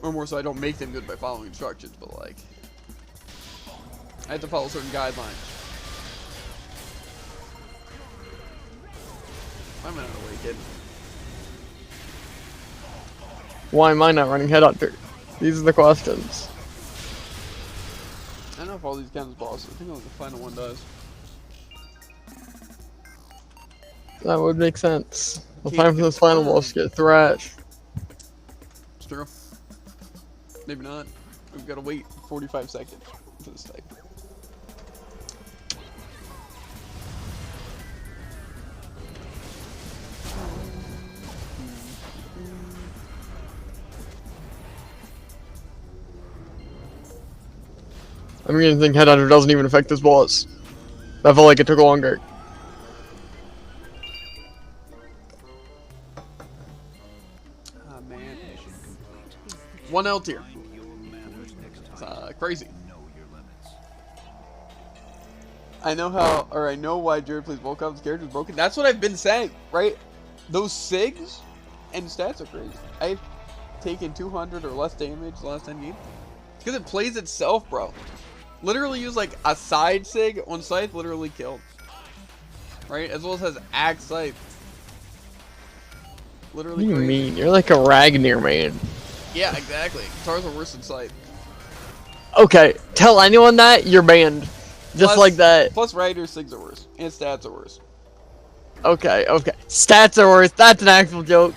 Or more so, I don't make them good by following instructions, but like, I have to follow certain guidelines. Why am I not awakened? Why am I not running Headhunter? These are the questions. I don't know if all these counts as bosses. I think only the final one does. That would make sense. The time for this final boss to get thrashed. It's true. Maybe not. We've got to wait 45 seconds for this thing. I'm gonna think Headhunter doesn't even affect this boss. I felt like it took longer. Ah, man. 1 L tier. It's crazy. I know how, or I know why Jared plays Volkov's character is broken. That's what I've been saying, right? Those SIGs and stats are crazy. I've taken 200 or less damage the last 10 games. Because it plays itself, bro. Literally use like a side SIG on Scythe, literally killed. right? As well as has Axe Scythe. What Literally do you crazy. mean? You're like a Ragnar man. Yeah, exactly. Guitars are worse than Scythe. Okay, tell anyone that, you're banned. Just Plus- like that. Plus, Rider Sigs are worse. And stats are worse. Okay, okay. Stats are worse. That's an actual joke.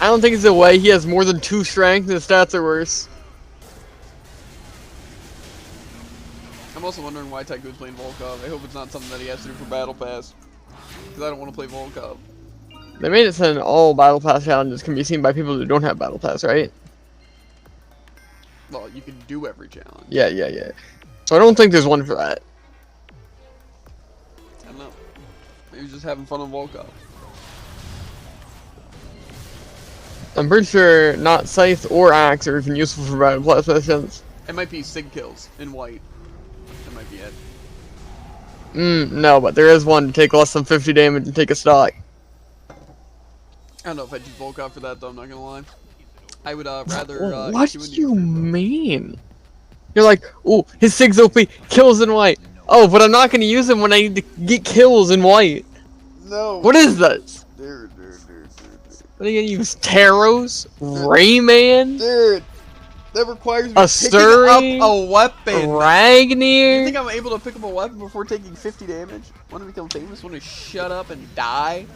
I don't think it's a way he has more than 2 strength and his stats are worse. I'm also wondering why Tycoon's playing Volkov. I hope it's not something that he has to do for Battle Pass. Because I don't want to play Volkov. They made it so that all Battle Pass challenges can be seen by people who don't have Battle Pass, right? Well, you can do every challenge. Yeah, yeah, yeah. So I don't think there's one for that. I don't know. Maybe he's just having fun on Volkov. I'm pretty sure not Scythe or Axe are even useful for Battle Pass missions. It might be Sig kills in white. That might be it. No, but there is one to take less than 50 damage and take a stock. I don't know if I'd use Volkov for that though, I'm not gonna lie. I would rather What Q do and you D. mean? You're like, oh, his Sig's OP, kills in white. Oh, but I'm not gonna use him when I need to get kills in white. No. What is this? Dude. What are you gonna use? Taros? Rayman? Dude. That requires me A picking Suri? up a weapon. You Ragnar? think I'm able to pick up a weapon before taking 50 damage? Want to become famous? Want to shut up and die?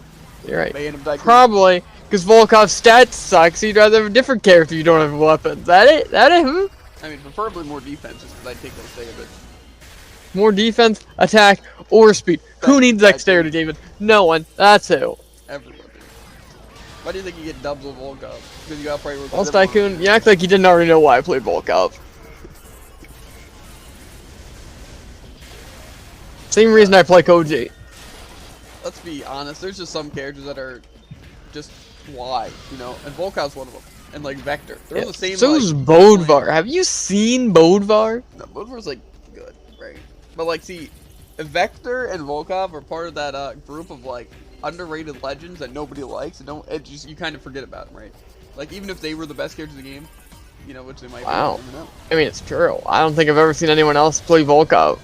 You're right. Ban him, Tycoon. Probably, because Volkov's stats suck, so you'd rather have a different character if you don't have a weapon. That it? That it? Hmm? I mean, preferably more defense, just because I'd take those damage. More defense, attack, or speed. Who needs dexterity, David? No one. That's who. Everybody. Why do you think you get dubs with Volkov? Because you got prioritize. Well, Tycoon, you act like you didn't already know why I played Volkov. Same reason I play Koji. Let's be honest, there's just some characters that are just why, you know? And Volkov's one of them. And like Vector. They're on the same So's like, Bodvar. plane. Have you seen Bodvar? No, Bodvar's like good, right? But like, see, Vector and Volkov are part of that group of like underrated legends that nobody likes, and you kind of forget about them, right? Like even if they were the best characters in the game, you know, which they might Wow. be. You never know. I mean, it's true. I don't think I've ever seen anyone else play Volkov.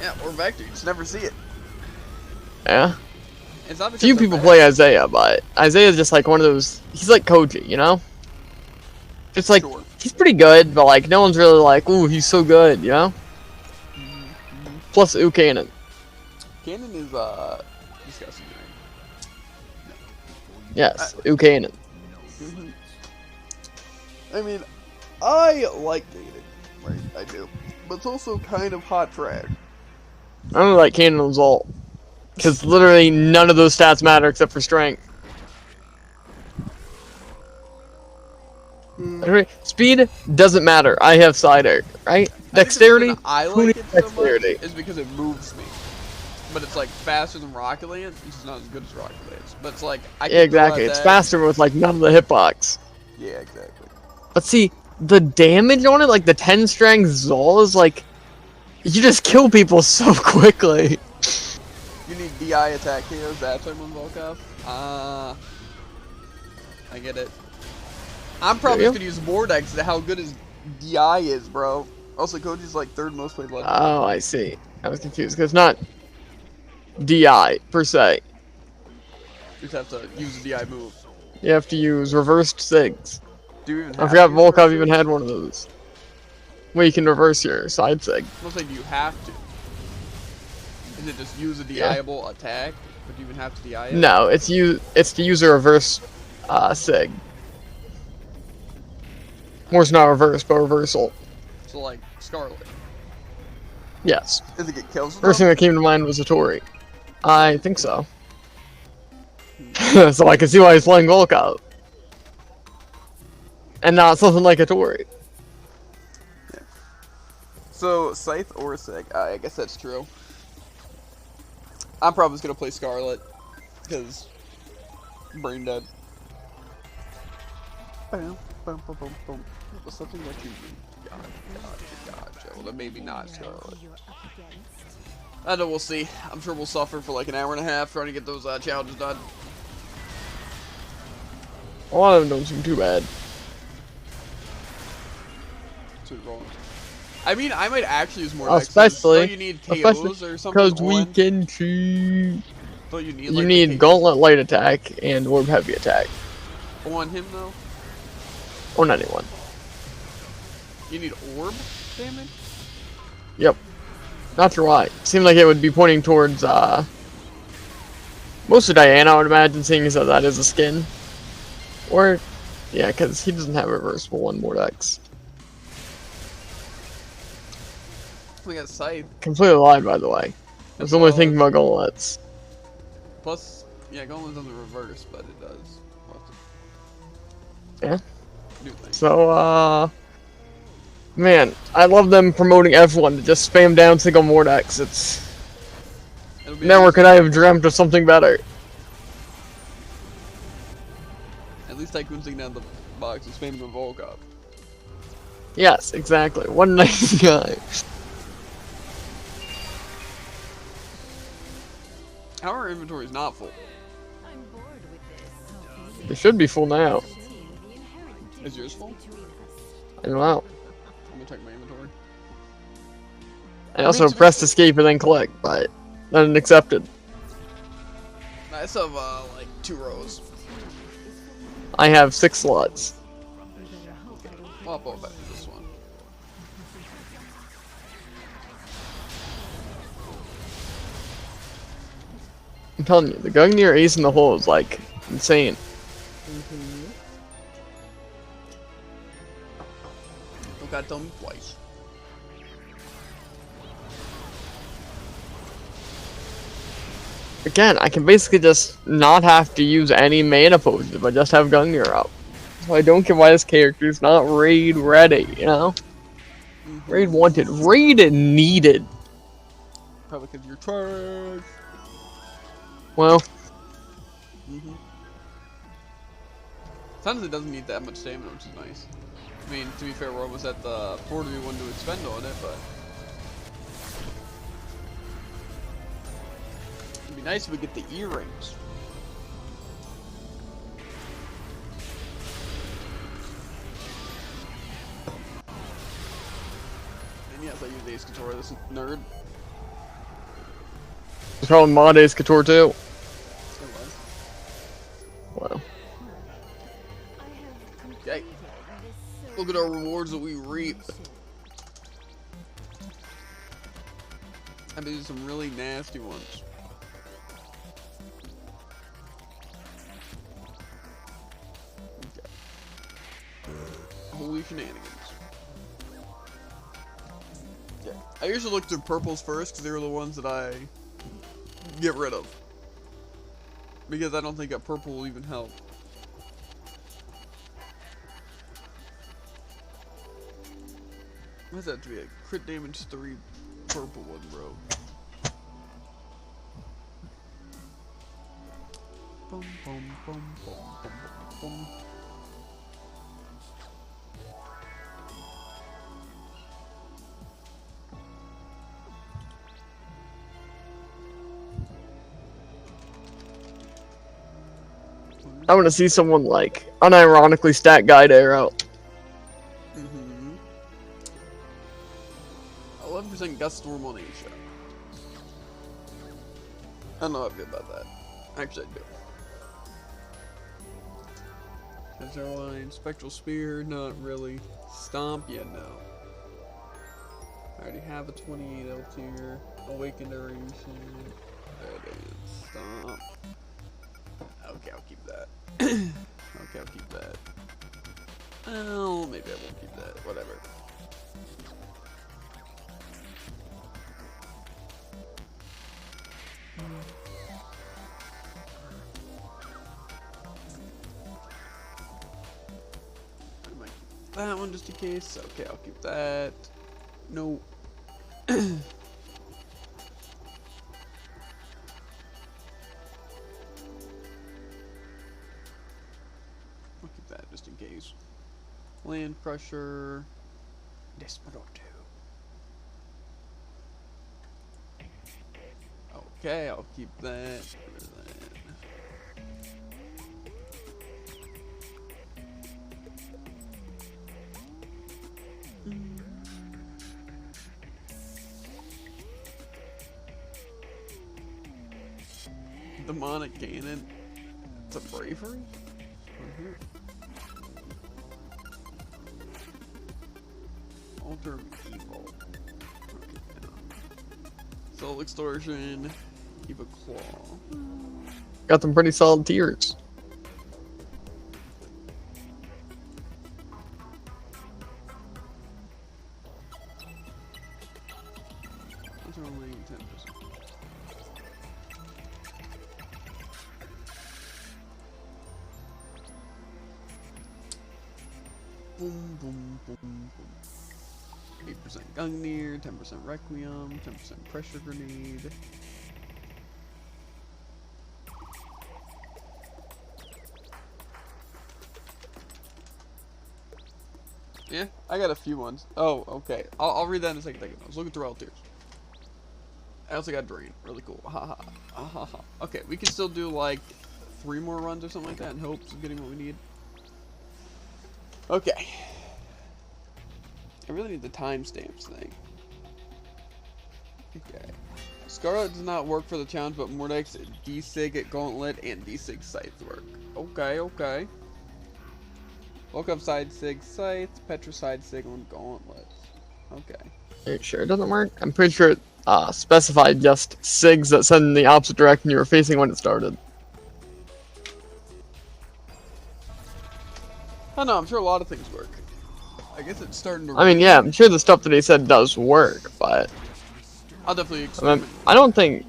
Yeah, or Vector, you just never see it. Yeah. It's not because Few they're people bad. play Isaiah, but Isaiah's just like one of those. He's like Koji, you know? Just like, Sure. he's pretty good, but like, no one's really like, ooh, he's so good, you know? Plus, ooh, Cannon. Cannon is disgusting. Right? Yes, ooh, Cannon. I mean, I like dating, right? I do, but it's also kind of hot trash. I don't like Cannon's ult. Because literally none of those stats matter except for strength. Speed doesn't matter. I have side air, right? Dexterity? I Who like needs it so dexterity? much is because it moves me. But it's like faster than Rocket Lance, which is not as good as Rocket Lance. But it's like I can Yeah, exactly. throw It's that- faster with like none of the hitbox. Yeah, exactly. But see, the damage on it, like the 10 strength Zol is like, you just kill people so quickly. You need DI attack heroes. That's why I'm on Volkov. I get it. I'm probably you? just gonna use Mordex to how good his DI is, bro. Also, Koji's like third most played legend. Oh, I see. I was confused because it's not DI per se. You just have to use the DI move. You have to use reversed SIGs. Do you even I have forgot to use Volkov reverse even sig? had one of those. Where you can reverse your side SIG. I'm saying, do you have to? Is it just use a Yeah. DI-able attack? But do you even have to DI it? No, it's to use a reverse SIG. Or it's not reverse, but reversal. So like Scarlet. Yes. Does it get kills? with First them? thing that came to mind was a Tori. I think so. So I can see why he's playing Volkov. And not something like a Tori. So Scythe or Sig? I guess that's true. I'm probably just gonna play Scarlet because brain dead. Boom, boom, boom, boom, boom. What's something that you gotcha. Well, then maybe not Scarlet. Who you're up against? I know, we'll see. I'm sure we'll suffer for like an hour and a half trying to get those challenges done. A lot of them don't seem too bad. Too wrong. I mean, I might actually use more decks. Especially, Don't you need KOs or something because we on? can cheat. Don't you need, You like, need the KOs Gauntlet Light Attack and Orb Heavy Attack. on him, though? On anyone. You need orb damage? Yep. Not sure why. Seemed like it would be pointing towards, mostly Diana, I would imagine, seeing as though that is a skin. Or, yeah, because he doesn't have reversible on Mordex. We got Scythe. Completely lied, by the way. I was only thinking about gauntlets. Plus, yeah, Gauntlet's on the reverse, but it does. Yeah. New thing. So, man, I love them promoting F1 to just spam down single Mordex. It's... Never could I have dreamt of something better. At least Tycoon's taking down the box and spamming with Volkov. Yes, exactly. What a nice guy. Our inventory is not full. I'm bored with this. It should be full now. Is yours full? I don't know. I'm gonna check my inventory. I also pressed escape and then click, but then accepted. I still have like 2 rows. I have 6 slots. Okay, well, I'll go back to this one. I'm telling you, the Gungnir Ace in the hole is like insane. Don't gotta tell me twice. Again, I can basically just not have to use any mana potions if I just have Gungnir up. So I don't get why this character's not raid ready, you know? Raid wanted, raid needed. Probably because you're trash. Well, Sometimes it doesn't need that much stamina, which is nice. I mean, to be fair, we're almost at the 4-1 to expend on it, but it'd be nice if we get the earrings. And yes, I use Ace Couture, this nerd. it's probably mod Ace Couture too. It was. Wow. Okay. Look at our rewards that we reap. I did some really nasty ones. Okay. Holy shenanigans. Yeah. I usually look through purples first because they're the ones that I get rid of. Because I don't think a purple will even help. What does that have to be? A crit damage 3 purple one, bro. Boom, boom, boom, boom, boom, boom. I want to see someone like unironically stack Guide Arrow. 11% Gust Storm on Asia. I don't know how I feel about that. Actually, I do. Azure Line, Spectral Spear, not really. Stomp, yeah, no. I already have a 28 L tier. Awakened Duration. There it is. Stomp. Okay, I'll keep that. Okay, I'll keep that. Oh, maybe I won't keep that. Whatever. I might keep that one just in case. Okay, I'll keep that. No. I'll keep that just in case. Land Crusher. Desperado. Okay, I'll keep that. Demonic cannon. It's a bravery? Altar of evil. Soul extortion. Keep a claw. Got some pretty solid tiers. Those are only 10%. Boom, boom, boom, boom. 8% Gungnir, 10% Requiem, 10% Pressure Grenade. Yeah, I got a few ones. Oh, okay. I'll read that in a second. I was looking through all tiers. I also got Drain. Really cool. Ha ha. Okay, we can still do like 3 more runs or something like that in hopes of getting what we need. Okay. I really need the timestamps thing. Okay. Scarlet does not work for the challenge, but Mordek's D-Sig at Gauntlet and D-Sig Scythe work. Okay, okay. Welcome Side Sig Scythe, Petricide Sig on Gauntlets. Okay. Are you sure it doesn't work? I'm pretty sure it specified just SIGs that send in the opposite direction you were facing when it started. I know, I'm sure a lot of things work. I guess it's starting to... I mean, yeah, I'm sure the stuff that he said does work, but... I'll definitely experiment. I don't think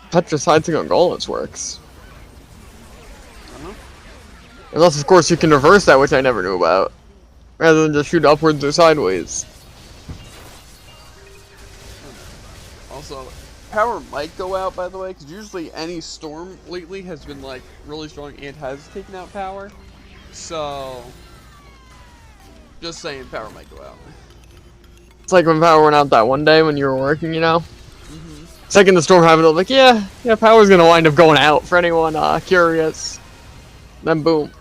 Petricide Sig on Gauntlets works. Unless, of course, you can reverse that, which I never knew about. Rather than just shoot upwards or sideways. Also, power might go out, by the way, because usually any storm lately has been, like, really strong and has taken out power. So, just saying, power might go out. It's like when power went out that one day when you were working, you know? Second the storm happened, I was like, yeah, power's gonna wind up going out for anyone curious. Then boom.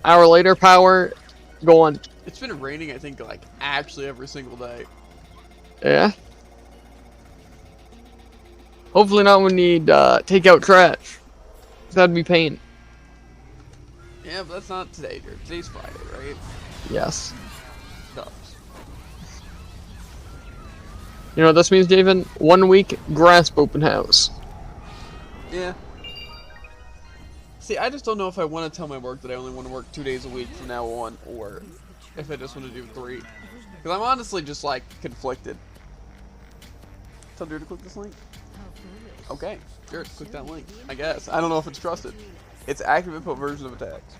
Hour later, power going. It's been raining, I think, like, actually every single day. Yeah. Hopefully not when you need take out trash. That'd be pain. Yeah, but that's not today, dude. Today's Friday, right? Yes. Dubs. You know what this means, David? 1 week grasp open house. Yeah. See, I just don't know if I want to tell my work that I only want to work 2 days a week from now on, or if I just want to do 3. Because I'm honestly just, like, conflicted. Tell Drew to click this link? Okay, sure, click that link. I guess. I don't know if it's trusted. It's active input version of attacks.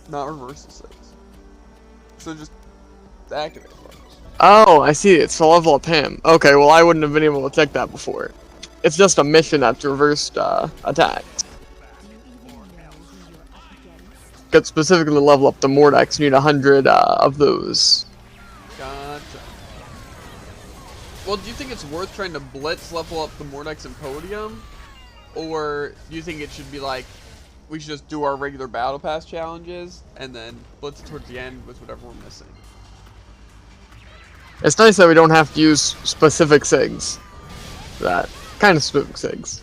Not reversal 6. So just activate buttons. Oh, I see. It's to level up him. Okay, well, I wouldn't have been able to check that before. It's just a mission that's reversed attacks. Could specifically level up the Mordex, you need 100 of those. Gotcha. Well, do you think it's worth trying to blitz level up the Mordex and Podium? Or do you think it should be like, we should just do our regular Battle Pass challenges, and then blitz it towards the end with whatever we're missing? It's nice that we don't have to use specific SIGs. That kind of specific SIGs.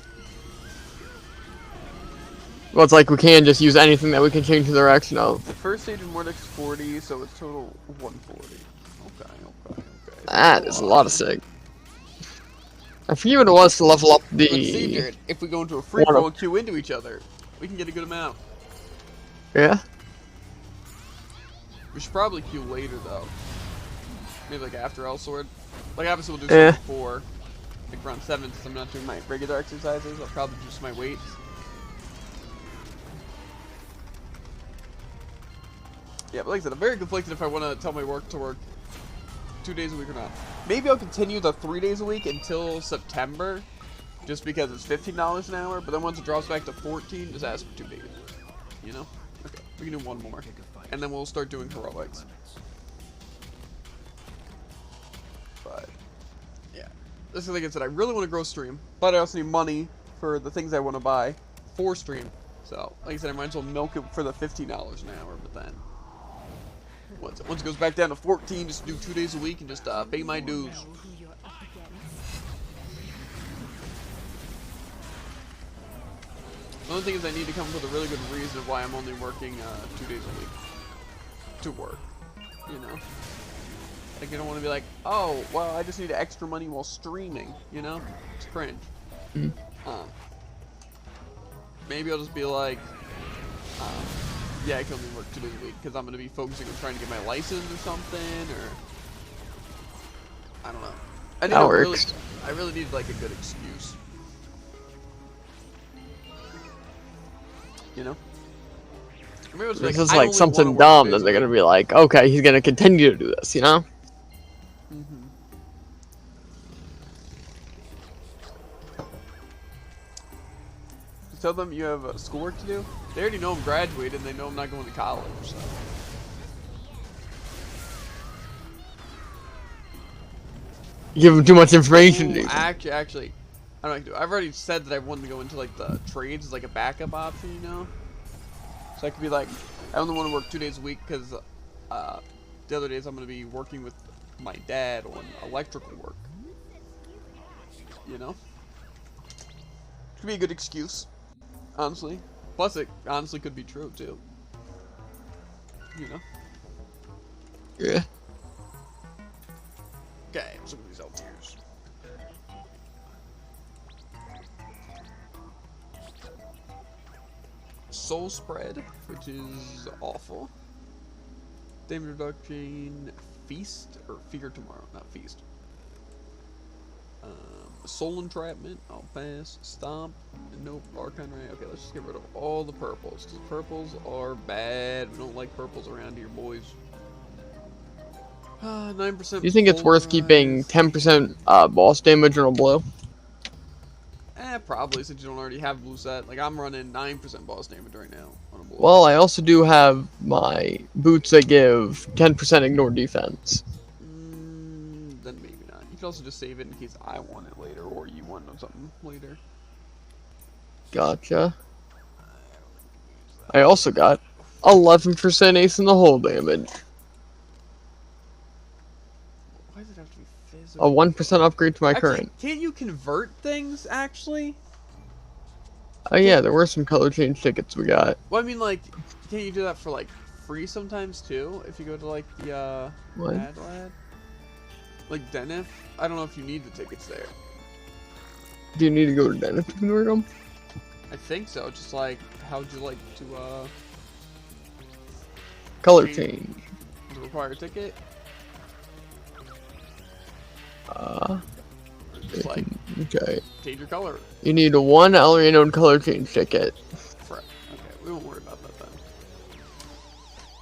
Well, it's like we can just use anything that we can change the direction of. The first stage of Mordex 40, so it's total 140. Okay. That is a lot of SIG. I forget what it was to level up the... Let's see, Jared. If we go into a free roll and queue into each other, we can get a good amount. Yeah? We should probably queue later, though. Maybe like after L-Sword. Like, obviously we'll do something before. Like around 7, since I'm not doing my regular exercises. I'll probably do just my weights. Yeah, but like I said, I'm very conflicted if I want to tell my work to work 2 days a week or not. Maybe I'll continue the 3 days a week until September, just because it's $15 an hour, but then once it drops back to 14, just ask for 2 days. You know? Okay, we can do 1 more. And then we'll start doing heroics. But, yeah. This is like I said, I really want to grow stream, but I also need money for the things I want to buy for stream. So, like I said, I might as well milk it for the $15 an hour, but then once it goes back down to 14, just do 2 days a week and just pay my dues. The only thing is I need to come up with a really good reason of why I'm only working 2 days a week to work. You know? Like, I don't want to be like, oh, well, I just need extra money while streaming. You know? It's cringe. Maybe I'll just be like, yeah, I can only work 2 days a week because I'm going to be focusing on trying to get my license or something, or I don't know. That works. I really need like a good excuse. You know? Maybe it's This like, is I like only something wanna work dumb 2 that days a they're week. gonna be like, okay, he's gonna continue to do this, you know? Just tell them you have schoolwork to do. They already know I'm graduated and they know I'm not going to college, so. You give him too much information. Ooh, Dude. actually, I don't know what I can do. I've already said that I wanted to go into like the trades as like a backup option, you know? So I could be like, I only want to work 2 days a week because the other days I'm going to be working with my dad on electrical work. You know? Could be a good excuse, honestly. Plus, it honestly could be true too. You know? Yeah. Okay, let's look at these out tiers. Soul Spread, which is awful. Damage Reduction, Feast, or Fear Tomorrow, not Feast. Soul Entrapment, I'll pass. Stomp, nope. Archon Ray, okay, let's just get rid of all the purples, because purples are bad. We don't like purples around here, boys. 9%. Do you think it's worth keeping 10% boss damage on a blow? Probably, since you don't already have blue set. Like, I'm running 9% boss damage right now on a blue. Well, I also do have my boots that give 10% ignore defense. Then maybe not. You can also just save it in case I want it later, or you want something later. Gotcha. I also got 11% ace in the hole damage. Why does it have to be physical? A 1% upgrade to my Actually, current. can't you convert things, actually? Oh yeah, there were some color change tickets we got. Well, I mean, like, can't you do that for, like, free sometimes, too? If you go to, like, the, What? Mad Lad? Like, Denif? I don't know if you need the tickets there. Do you need to go to Dennis to convert them? I think so. Just, like, how'd you like to, Color change. does it require a ticket? Just, like, Okay. change your color. You need a 1 Elriano color change ticket. Okay, we won't worry about that then.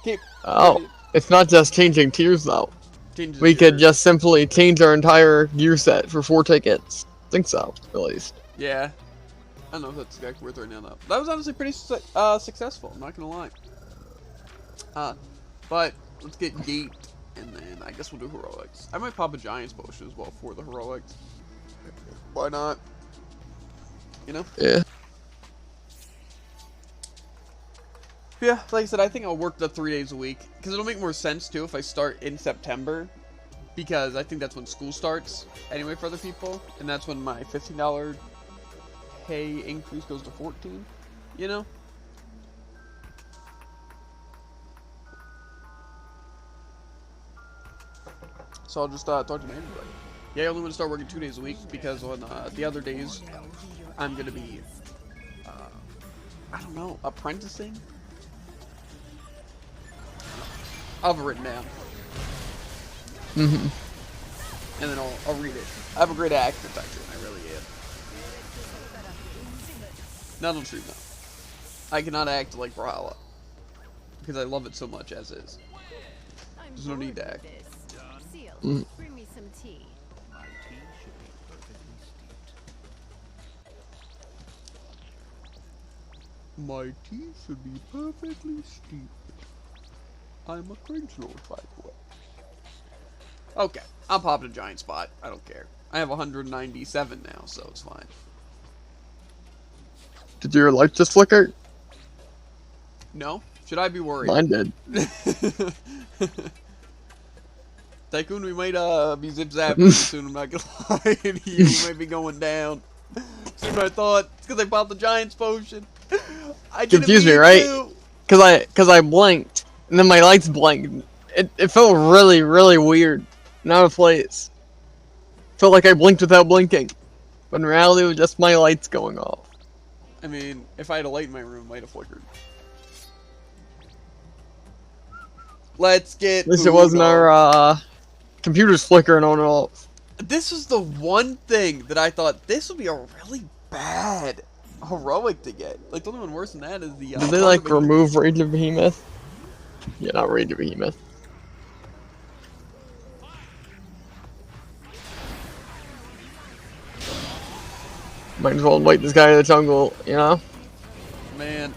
Okay. Oh, it's not just changing tiers though. Changes We could your- just simply change our entire gear set for 4 tickets. Think so, at least. Yeah. I don't know if that's exactly worth right now though. That was honestly pretty successful, I'm not gonna lie. But let's get Gate and then I guess we'll do Heroics. I might pop a Giant's Potion as well for the Heroics. Why not? You know? Yeah. Yeah, like I said, I think I'll work the 3 days a week. Because it'll make more sense, too, if I start in September. Because I think that's when school starts, anyway, for other people. And that's when my $15 pay increase goes to $14. You know? So I'll just talk to my everybody. Yeah, I only want to start working 2 days a week. Because on the other days, I'm going to be, I don't know, apprenticing? I'll have it written down. And then I'll read it. I have a great accent, actually. I really am. Not true, no. I cannot act like Brawlhalla. Because I love it so much as is. There's no need to act. Seal, bring me some tea. My tea should be perfectly steeped. I'm a cringe lord, by the way. Okay, I'm popping a giant spot. I don't care. I have 197 now, so it's fine. Did your light just flicker? No? Should I be worried? Mine did. Tycoon, we might be zip-zapping soon, I'm not gonna lie to you. We might be going down. Sooner than I thought. It's because I popped the Giant's Potion. I didn't confused me, mean right? to. Cause I blinked, and then my lights blinked. It felt really, really weird. Out of place. Felt like I blinked without blinking. But in reality, it was just my lights going off. I mean, if I had a light in my room, it might have flickered. Let's get At least it wasn't Uno. our computers flickering on and off. This was the one thing that I thought this would be a really bad heroic to get. Like, the only one worse than that is the. Did they like remove Rage of Behemoth? Yeah, not Rage of Behemoth. Might as well invite this guy to the jungle, you know? Man,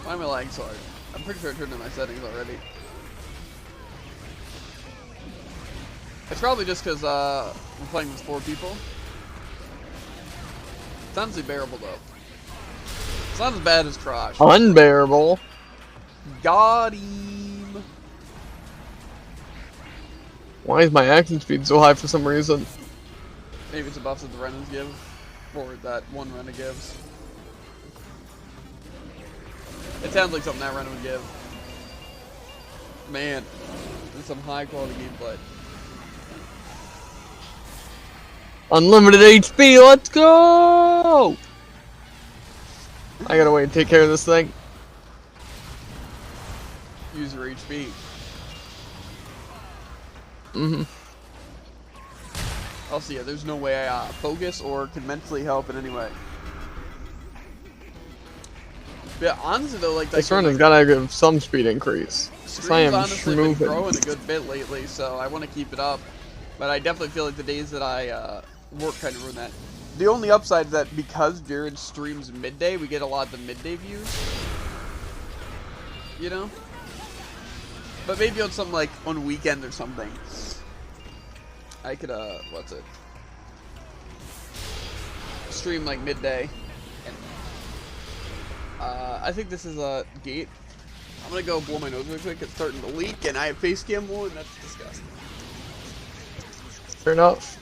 why am I lagging so hard? I'm pretty sure I turned in my settings already. It's probably just because we're playing with 4 people. It's honestly bearable though. It's not as bad as Crash. Unbearable. Got him. Why is my action speed so high for some reason? Maybe it's a buff that the Renans give, or that one Rena gives. It sounds like something that Rena would give. Man, this is some high quality gameplay. Unlimited HP, let's go! I gotta wait and take care of this thing. Use your HP. Also, yeah, there's no way I focus or can mentally help in any way. But honestly, though, like This run has gotta give some speed increase. I am stream's honestly been moving. growing a good bit lately, so I want to keep it up. But I definitely feel like the days that I work kind of ruin that. The only upside is that because Jared streams midday, we get a lot of the midday views. You know? But maybe on something like on weekend or something, I could, what's it? Stream like midday. And, I think this is a gate. I'm gonna go blow my nose real quick. It's starting to leak, and I have face cam on, and that's disgusting. Fair enough.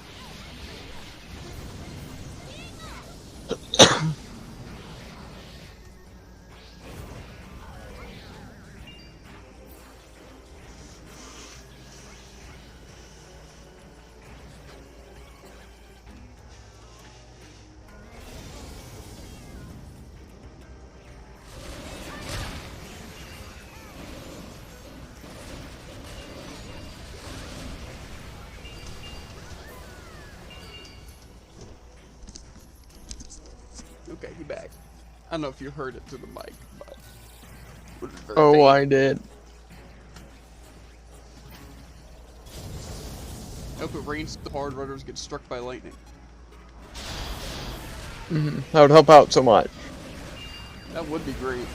Okay, he back. I don't know if you heard it through the mic, but it was very Oh, faint. I did. I hope it rains so hard runners get struck by lightning. That would help out so much. That would be great.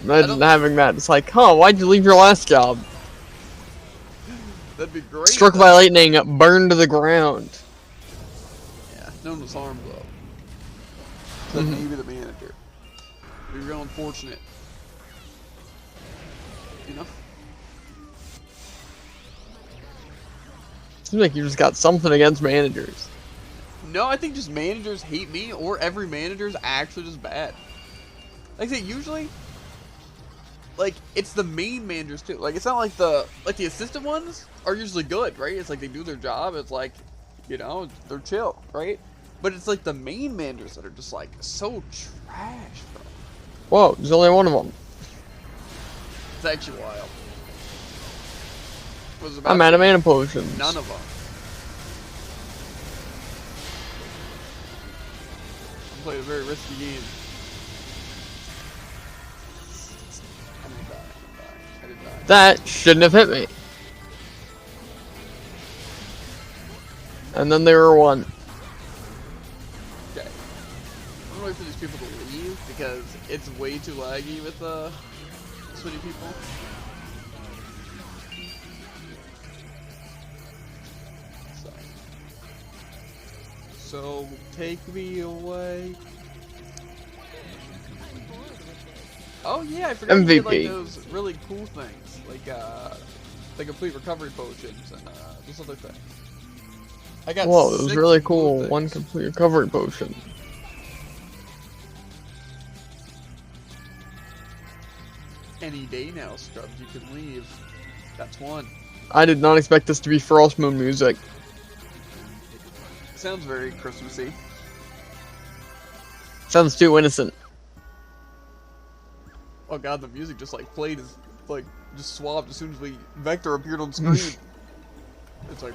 Imagine having that. It's like, huh, why'd you leave your last job? That'd be great. Struck by lightning, burned to the ground. Yeah, no one was harmed though. Except maybe the manager. It'd be real unfortunate. You know? Seems like you just got something against managers. No, I think just managers hate me, or every manager's actually just bad. Like I say, usually, like, it's the main managers too. Like, it's not like the assistant ones are usually good, right? It's like they do their job. It's like, you know, they're chill, right? But it's like the main managers that are just like so trash, bro. Whoa, there's only one of them. It's actually wild. I'm out of mana potions. None of them. I played a very risky game. I'm gonna die. I didn't die. That shouldn't have hit me. And then they were one. Okay. I'm gonna wait for these people to leave because it's way too laggy with so many people. So take me away. Oh yeah, I forgot to get like MVP. those really cool things, like the complete recovery potions and those other things. I got. Whoa, it was 6 really cool cool. One things. complete recovery potion. Any day now, Scrubs. You can leave. That's one. I did not expect this to be Frost Moon music. Sounds very Christmassy. Sounds too innocent. Oh god, the music just like played as like just swapped as soon as we Vector appeared on screen. It's like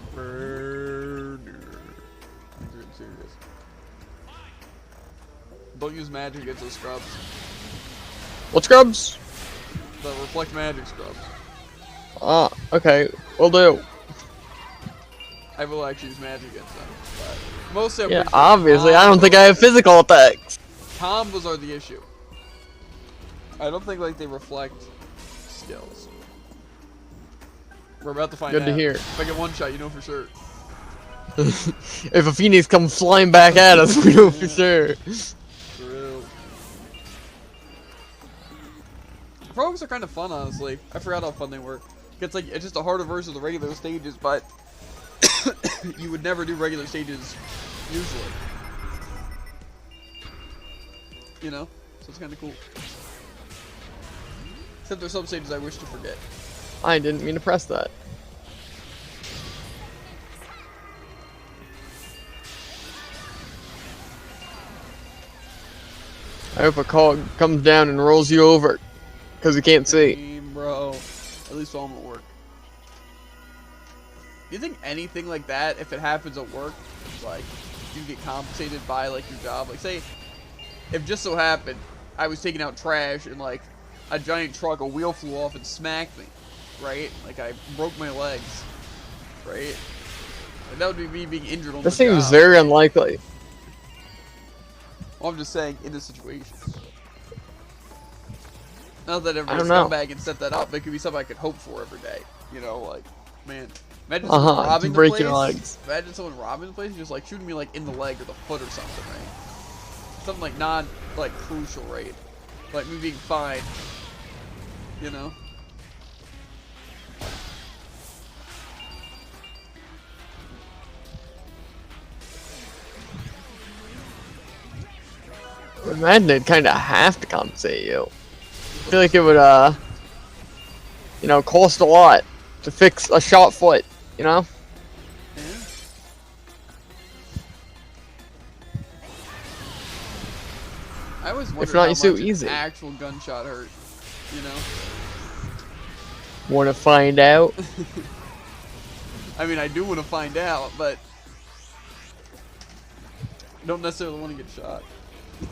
serious. Don't use magic against those scrubs. What scrubs? The reflect magic scrubs. Ah, okay, will do. I will actually use magic against them. But most of Yeah, obviously, I don't think I have physical attacks. combos are the issue. I don't think like they reflect skills. We're about to find out. Good to hear. If I get one shot, you know for sure. If a phoenix comes flying back at us, we know for sure. True. Prologues are kind of fun, honestly. I forgot how fun they were. It's like it's just a harder version of the regular stages, but you would never do regular stages usually. You know, so it's kind of cool. Except there's some stages I wish to forget. I didn't mean to press that. I hope a cog comes down and rolls you over, because you can't see. Bro, at least all at work. Do you think anything like that, if it happens at work, like you get compensated by like your job? Like say, if just so happened I was taking out trash and like a giant truck, a wheel flew off and smacked me, right? Like I broke my legs, right? Like, that would be me being injured on This the job. seems very unlikely. Well, I'm just saying, in this situation. Not that I everybody's don't know. come back and set that up, but it could be something I could hope for every day. You know, like, man, imagine someone robbing the break place. your legs. Imagine someone robbing the place and just like shooting me like in the leg or the foot or something, right? Something like non like crucial, right? Like me being fine. You know? Imagine they'd kind of have to compensate you. I feel like it would, you know, cost a lot to fix a shot foot, you know? Yeah. I always wondered not, how it's so much easy. an actual gunshot hurt. You know? Want to find out? I mean, I do want to find out, but don't necessarily want to get shot.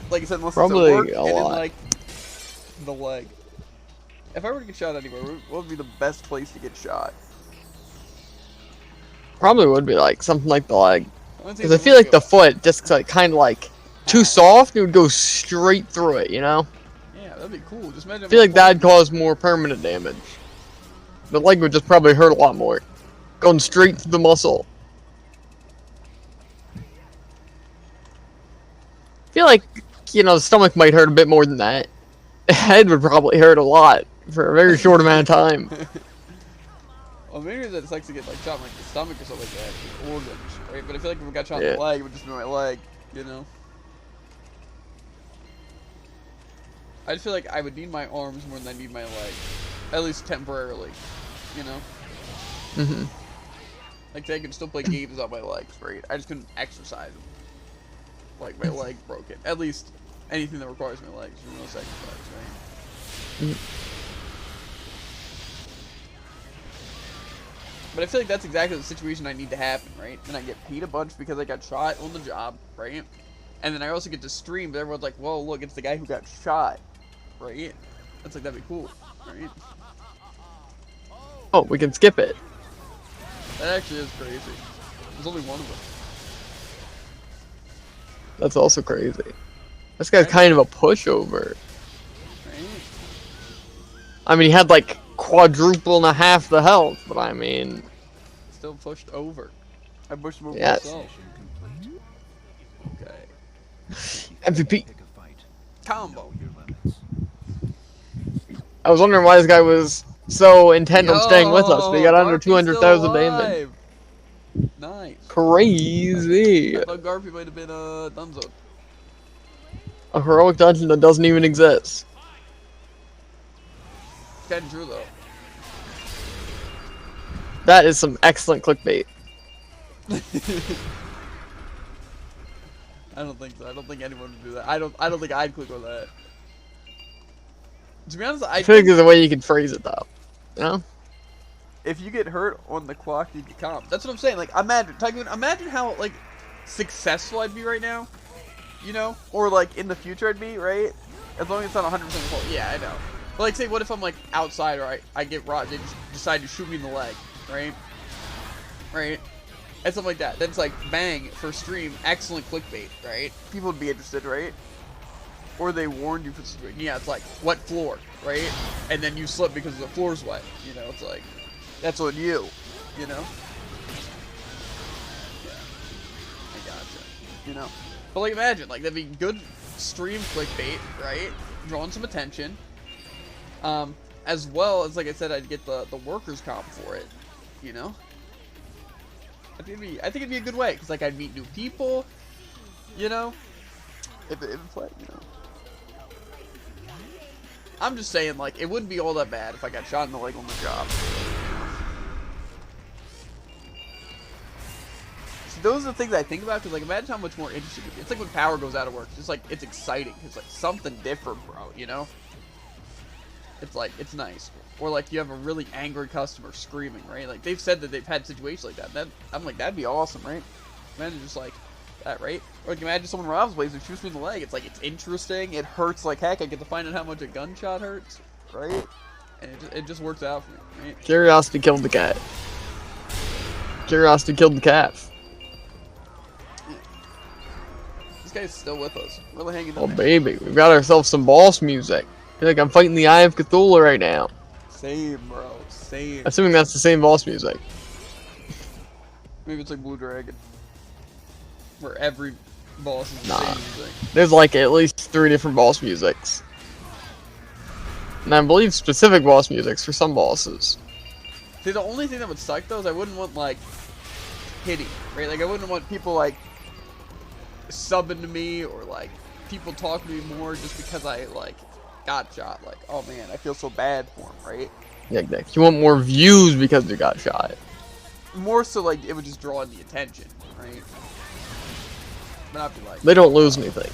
Like I said, unless Probably it's at work a and in, lot. like the leg. If I were to get shot anywhere, what would be the best place to get shot? Probably would be like something like the leg. Because Because I feel like the foot just like kind of like too soft. It would go straight through it, you know? Yeah, that'd be cool. Just imagine. I feel like that'd cause more permanent damage. The leg would just probably hurt a lot more. Going straight through the muscle. I feel like, you know, the stomach might hurt a bit more than that. The head would probably hurt a lot for a very short amount of time. Well, maybe that sucks to get like shot in like the stomach or something like that, the organs, right? But I feel like if we got shot in Yeah. the leg, it would just be my leg, you know. I just feel like I would need my arms more than I need my leg, at least temporarily, you know. hmm Like I could still play games without my legs, right? I just couldn't exercise them. Like my leg broken. At least anything that requires my legs, you know, exercise, right? Mhm. But I feel like that's exactly the situation I need to happen, right? And I get paid a bunch because I got shot on the job, right? And then I also get to stream, but everyone's like, "Whoa, look, it's the guy who got shot," right? That's like that'd be cool, right? Oh, we can skip it. That actually is crazy. There's only one of them. That's also crazy. This guy's kind of a pushover. Right? I mean, he had like quadruple and a half the health, but I mean, Still pushed over. I pushed him over Yes. myself. Okay. MVP. Combo. I was wondering why this guy was so intent on staying with us, but he got under Garpy's still 200,000 damage. alive. Nice. Crazy. I thought Garpy might have been Dunzo. A heroic dungeon that doesn't even exist. kind of true though. That is some excellent clickbait. I don't think so. I don't think anyone would do that. I don't think I'd click on that. To be honest, I feel like there's a way you can phrase it though. You know? If you get hurt on the clock, you get comp. That's what I'm saying. Like, imagine, Tycoon, imagine how, like, successful I'd be right now. You know? Or, like, in the future I'd be, right? As long as it's not 100% fault. Yeah, I know. But, like, say, what if I'm, like, outside or I get robbed, they just decide to shoot me in the leg, right? Right? And something like that. Then it's like, bang, for stream, excellent clickbait, right? People would be interested, right? Or they warned you for the situation. Yeah, it's like, wet floor, right? And then you slip because the floor's wet. You know, it's like, that's on you, you know? Yeah, I gotcha. You know? But, like, imagine, like, that'd be good stream clickbait, right? Drawing some attention. As well as, like I said, I'd get the workers' comp for it, you know? I think it'd be a good way, because, like, I'd meet new people, you know? If it played, you know? I'm just saying, like, it wouldn't be all that bad if I got shot in the leg on the job. See, those are the things I think about, because, like, imagine how much more interesting it would be. It's like when power goes out of work. It's like, it's exciting. It's like something different, bro, you know? It's like, it's nice. Or, like, you have a really angry customer screaming, right? Like, they've said that they've had situations like that. I'm like, that'd be awesome, right? Imagine just, like, that, right? Or, like, imagine someone robs Blaze and shoots me in the leg. It's like, it's interesting. It hurts like heck. I get to find out how much a gunshot hurts, right? And it just works out for me, right? Curiosity killed the cat. Curiosity killed the calf. Yeah. This guy's still with us. Really hanging in Oh, there. baby. We've got ourselves some boss music. I feel like I'm fighting the Eye of Cthulhu right now. Same, bro. Same. Assuming that's the same boss music. Maybe it's like Blue Dragon. Where every boss is the Nah. same music. There's like at least 3 different boss musics. And I believe specific boss musics for some bosses. See, the only thing that would suck, though, is I wouldn't want, like, pity, right? Like, I wouldn't want people, like, subbing to me or, like, people talking to me more just because I, like, got shot. Like, oh, man, I feel so bad for him, right? Yeah, Nick. You want more views because you got shot. More so, like, it would just draw in the attention, right? But I'd be like... They don't lose anything.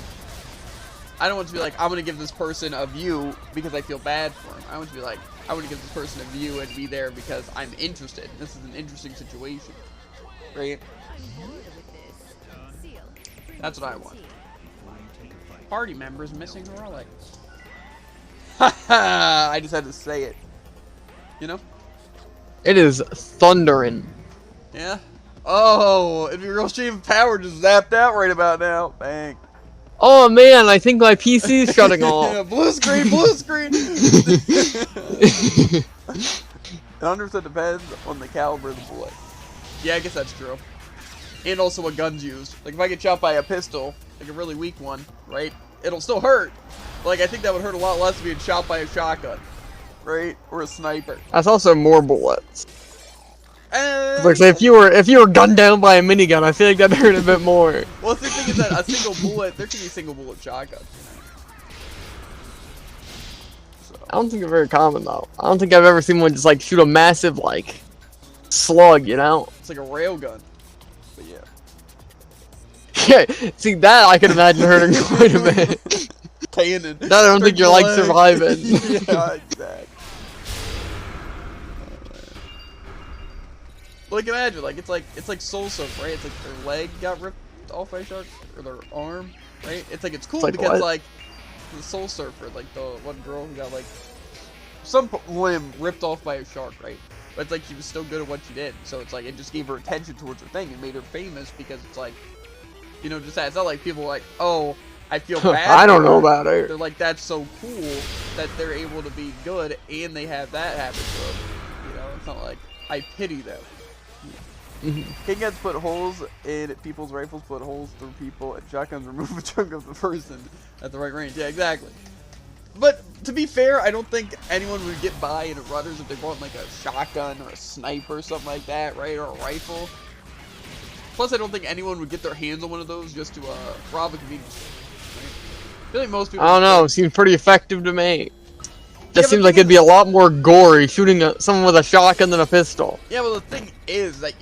I don't want to be like, I'm going to give this person a view because I feel bad for him. I want to be like, I want to give this person a view and be there because I'm interested. This is an interesting situation. Right? That's what I want. Party members missing a relic. Haha! I just had to say it. You know? It is thundering. Yeah? Oh, it'd be a real shame if power just zapped out right about now. Bang. Oh man, I think my PC is shutting off. Blue screen, blue screen! 100% depends on the caliber of the bullet. Yeah, I guess that's true. And also what gun's used. Like, if I get shot by a pistol, like a really weak one, right? It'll still hurt. Like, I think that would hurt a lot less being shot by a shotgun. Right? Or a sniper. That's also more bullets. Like, say if you were gunned down by a minigun, I feel like that'd hurt a bit more. Well, the thing is that a single bullet, there can be single bullet shotguns, you know? So. I don't think they're very common though. I don't think I've ever seen one just like shoot a massive like slug, you know? It's like a railgun. But yeah. Yeah, see that I can imagine hurting quite a bit. Cannon. That I don't think you're like surviving. Yeah, exactly. Like imagine, like it's like Soul Surf, right? It's like their leg got ripped off by a shark, or their arm, right? It's like it's cool It's like because what? like the Soul Surfer, like the one girl who got like some limb ripped off by a shark, right? But it's like she was still good at what she did, so it's like it just gave her attention towards her thing and made her famous because it's like, you know, just that. It's not like people are like, oh, I feel bad. I don't for know her. about her. They're like, that's so cool that they're able to be good and they have that happen to them. You know, it's not like I pity them. King guns put holes in people's rifles, put holes through people, and shotguns remove a chunk of the person at the right range. Yeah, exactly. But to be fair, I don't think anyone would get by in a Rudders if they bought like a shotgun or a sniper or something like that, right? Or a rifle. Plus, I don't think anyone would get their hands on one of those just to rob a convenience store. Right? I feel like most people. I don't know. It seems pretty effective to me. Just seems like it'd be a lot more gory shooting someone with a shotgun than a pistol. Yeah, well, the thing is that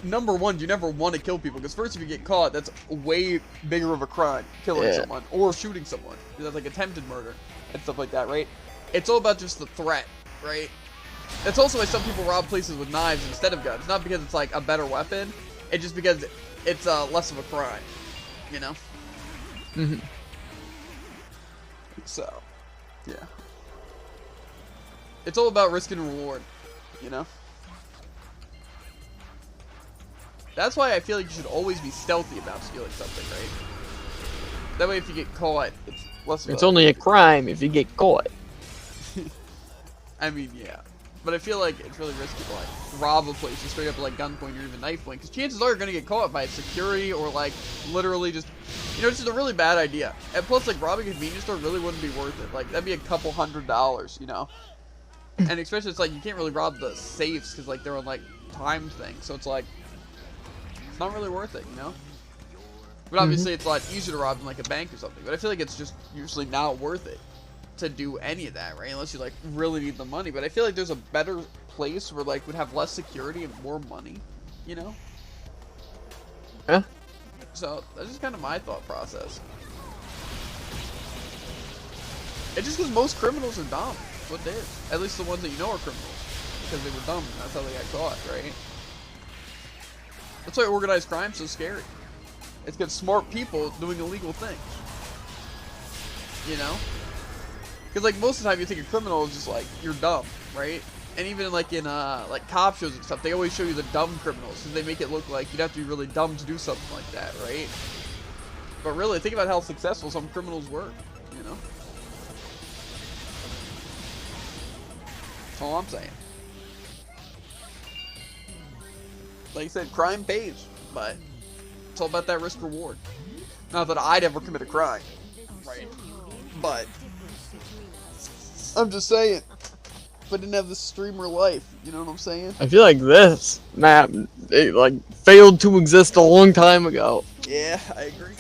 number one, you never want to kill people, because first, if you get caught, that's way bigger of a crime, killing someone, or shooting someone. That's like attempted murder, and stuff like that, right? It's all about just the threat, right? That's also why some people rob places with knives instead of guns. Not because it's like a better weapon, it's just because it's less of a crime, you know? Mm-hmm. So, yeah. It's all about risk and reward, you know? That's why I feel like you should always be stealthy about stealing something, right? That way if you get caught, it's less of It's only a crime if you get caught. I mean, yeah. But I feel like it's really risky to, like, rob a place and straight up, like, gunpoint or even knife point, because chances are you're going to get caught by security or, like, literally just, you know, it's just a really bad idea. And plus, like, robbing a convenience store really wouldn't be worth it. Like, that'd be a couple $100s, you know? And especially, it's like, you can't really rob the safes, because, like, they're on, like, time things. So it's like, it's not really worth it, you know? But obviously, it's a lot easier to rob than, like, a bank or something. But I feel like it's just usually not worth it to do any of that, right? Unless you, like, really need the money. But I feel like there's a better place where, like, would have less security and more money, you know? Yeah. So, that's just kind of my thought process. It's just because most criminals are dumb. That's what it is. At least the ones that you know are criminals. Because they were dumb, and that's how they got caught, right? That's why organized crime's so scary. It's got smart people doing illegal things. You know? Because, like, most of the time you think a criminal is just, like, you're dumb, right? And even, like, in, like, cop shows and stuff, they always show you the dumb criminals. Because they make it look like you'd have to be really dumb to do something like that, right? But really, think about how successful some criminals were, you know? That's all I'm saying. Like I said, crime pays, but it's all about that risk-reward. Not that I'd ever commit a crime, right? But I'm just saying, if I didn't have this streamer life, you know what I'm saying? I feel like this map, it, like, failed to exist a long time ago. Yeah, I agree.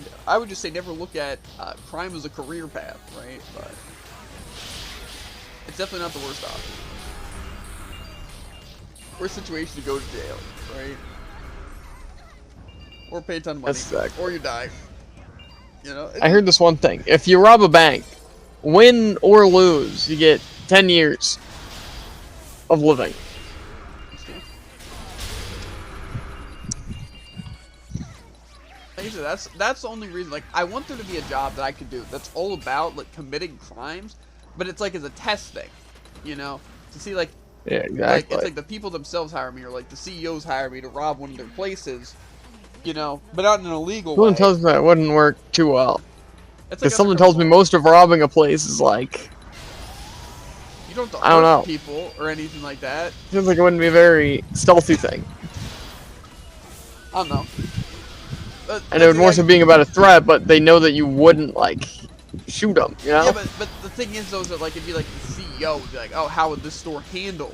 Yeah, I would just say never look at crime as a career path, right? But it's definitely not the worst option. Worst situation to go to jail, right? Or pay a ton of money, Exactly. or you die. You know. I heard this one thing. If you rob a bank, win or lose, you get 10 years of living. Like I said, that's the only reason. Like, I want there to be a job that I could do that's all about, like, committing crimes, but it's like as a test thing, you know, to see, like, Yeah, exactly. like, it's like the people themselves hire me, or like the CEOs hire me to rob one of their places, you know, but not in an illegal Someone way. tells me that wouldn't work too well. It's Because like someone tells me undercover. most of robbing a place is like, You don't have to I don't hurt know. people or anything like that. seems like it wouldn't be a very stealthy thing. I don't know. And it would more so being about a threat, but they know that you wouldn't, like, shoot them, you know? Yeah, but the thing is, though, is that, like, it'd be like the CEO would be like, oh, how would this store handle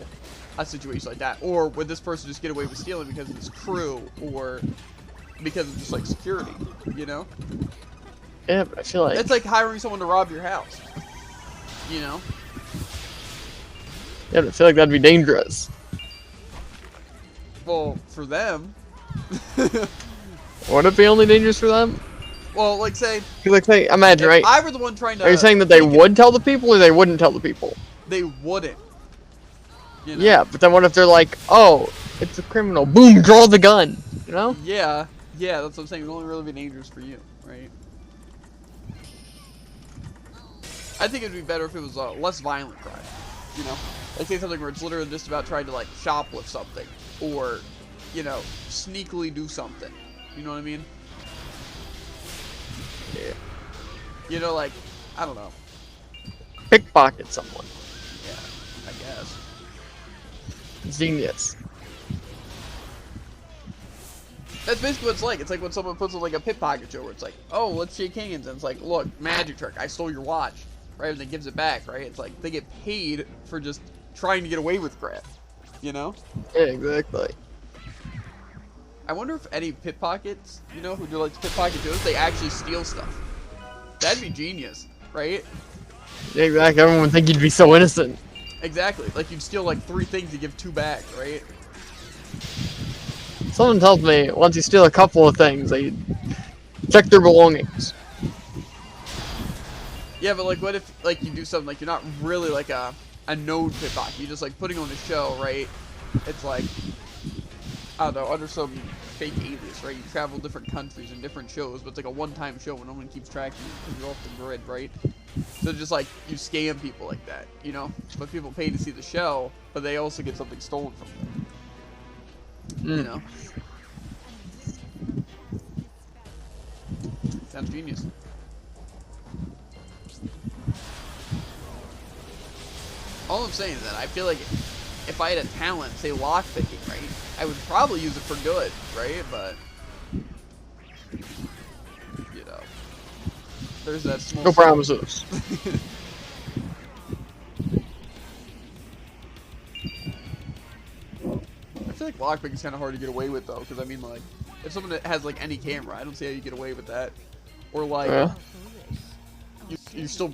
a situation like that? Or would this person just get away with stealing because of his crew, or because of just, like, security, you know? Yeah, but I feel like... It's like hiring someone to rob your house, you know? Yeah, but I feel like that'd be dangerous. Well, for them... Would it be only dangerous for them? Well, like, say... Because, like, say, imagine, if right? I were the one trying to... Are you saying that they would tell the people, or they wouldn't tell the people? They wouldn't. You know? Yeah, but then what if they're like, oh, it's a criminal, boom, draw the gun, you know? Yeah, that's what I'm saying. It would only really be dangerous for you, right? I think it'd be better if it was a less violent crime, you know? Like, say something where it's literally just about trying to, like, shoplift something, or, you know, sneakily do something. You know what I mean? Yeah. You know, like, I don't know. Pickpocket someone. Yeah, I guess. Genius. That's basically what it's like. It's like when someone puts on, like, a pickpocket show where it's like, oh, let's shake hands, and it's like, look, magic trick, I stole your watch, right? And then gives it back, right? It's like, they get paid for just trying to get away with crap, you know? Yeah, exactly. I wonder if any pickpockets, you know, who do like pickpocket deals, they actually steal stuff. That'd be genius, right? Yeah, exactly. Everyone would think you'd be so innocent. Exactly. Like you'd steal like 3 things, you give 2 back, right? Someone tells me once you steal a couple of things, they check their belongings. Yeah, but like what if like you do something like you're not really like a known pickpocket, you're just like putting on a show, right? It's like, I don't know, under some fake alias, right? You travel different countries and different shows, but it's like a one-time show when no one keeps track of you because you're off the grid, right? So just like you scam people like that, you know? But people pay to see the show, but they also get something stolen from them. You know? Sounds genius. All I'm saying is that I feel like if I had a talent, say lockpicking, right, I would probably use it for good, right? But, you know, there's that small... No promises. I feel like lockpicking is kind of hard to get away with, though, because, I mean, like, if someone that has, like, any camera, I don't see how you get away with that. Or, like, Yeah. you still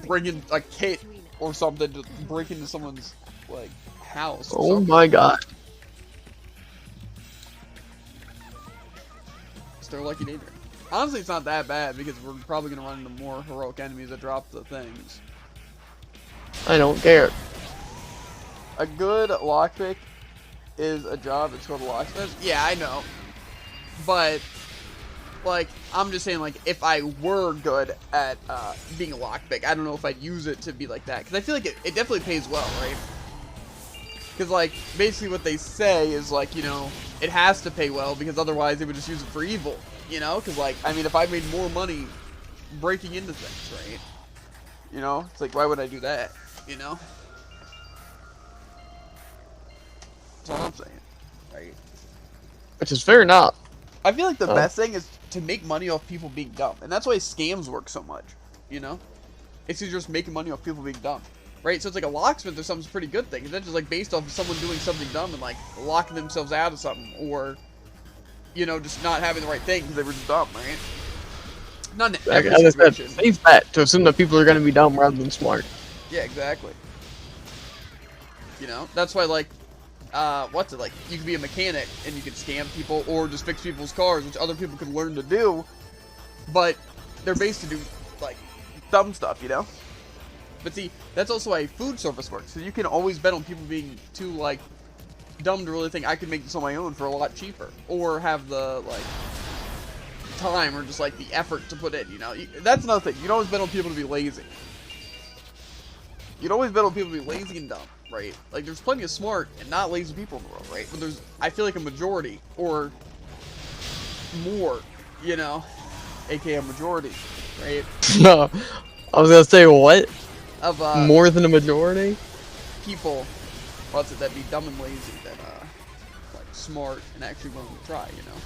bring in a kit or something to break into someone's, like, house or Oh something. my god. It's their lucky day. Honestly, it's not that bad because we're probably going to run into more heroic enemies that drop the things. I don't care. A good lockpick is a job that's called a locksmith. Yeah, I know. But, like, I'm just saying, like, if I were good at being a lockpick, I don't know if I'd use it to be like that. Because I feel like it definitely pays well, right? Because, like, basically what they say is, like, you know, it has to pay well because otherwise they would just use it for evil, you know? Because, like, I mean, if I made more money breaking into things, right? You know? It's like, why would I do that, you know? That's all I'm saying, right? Which is fair enough. I feel like the best thing is to make money off people being dumb. And that's why scams work so much, you know? It's just making money off people being dumb. Right? So it's like a locksmith or something's a pretty good thing. And that's just like based off of someone doing something dumb and like locking themselves out of something. Or, you know, just not having the right thing because they were just dumb, right? Not in every As I said, situation. safe bet to assume that people are going to be dumb rather than smart. Yeah, exactly. You know? That's why like, what's it like? You could be a mechanic and you could scam people or just fix people's cars, which other people could learn to do. But they're based to do like dumb stuff, you know? But see, that's also why food service works. So you can always bet on people being too, like, dumb to really think I could make this on my own for a lot cheaper. Or have the, like, time or just, like, the effort to put in, you know? That's another thing. You'd always bet on people to be lazy. You'd always bet on people to be lazy and dumb, right? Like, there's plenty of smart and not lazy people in the world, right? But there's, I feel like a majority, or more, you know? AKA a majority, right? No, I was going to say, what? Of, More than a majority? people, what's it, that'd be dumb and lazy than like smart and actually willing to try, you know?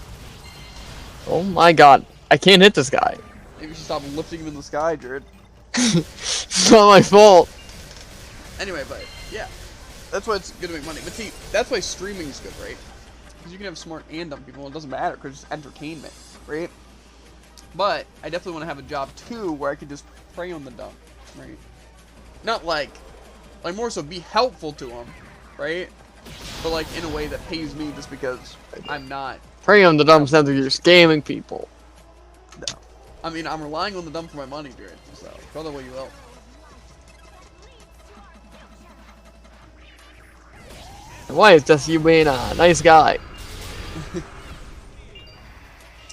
Oh my god. I can't hit this guy. Maybe you should stop lifting him in the sky, Jared. It's not my fault. Anyway, but yeah, that's why it's good to make money. But see, that's why streaming is good, right? Because you can have smart and dumb people, and it doesn't matter because it's entertainment, right? But I definitely want to have a job too where I could just prey on the dumb, right? Not like more so be helpful to them, right? But like in a way that pays me just because I'm not. Prey on the dumb sense that you're scamming people. No. I mean, I'm relying on the dumb for my money, Jared. So, call that what you will. And why is just you being a nice guy?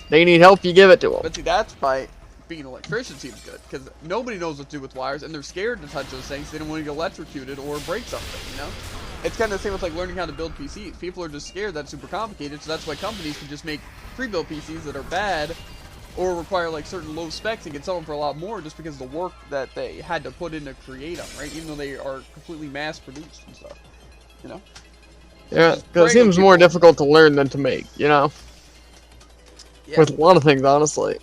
They need help, you give it to them. But see, that's why being an electrician seems good, because nobody knows what to do with wires, and they're scared to touch those things. They don't want to get electrocuted or break something, you know? It's kind of the same with like learning how to build PCs. People are just scared that's super complicated, so that's why companies can just make pre-built PCs that are bad or require like certain low specs and can sell them for a lot more just because of the work that they had to put in to create them, right? Even though they are completely mass produced and stuff, you know? Yeah, because it seems more difficult to learn than to make, you know? Yeah. With a lot of things, honestly.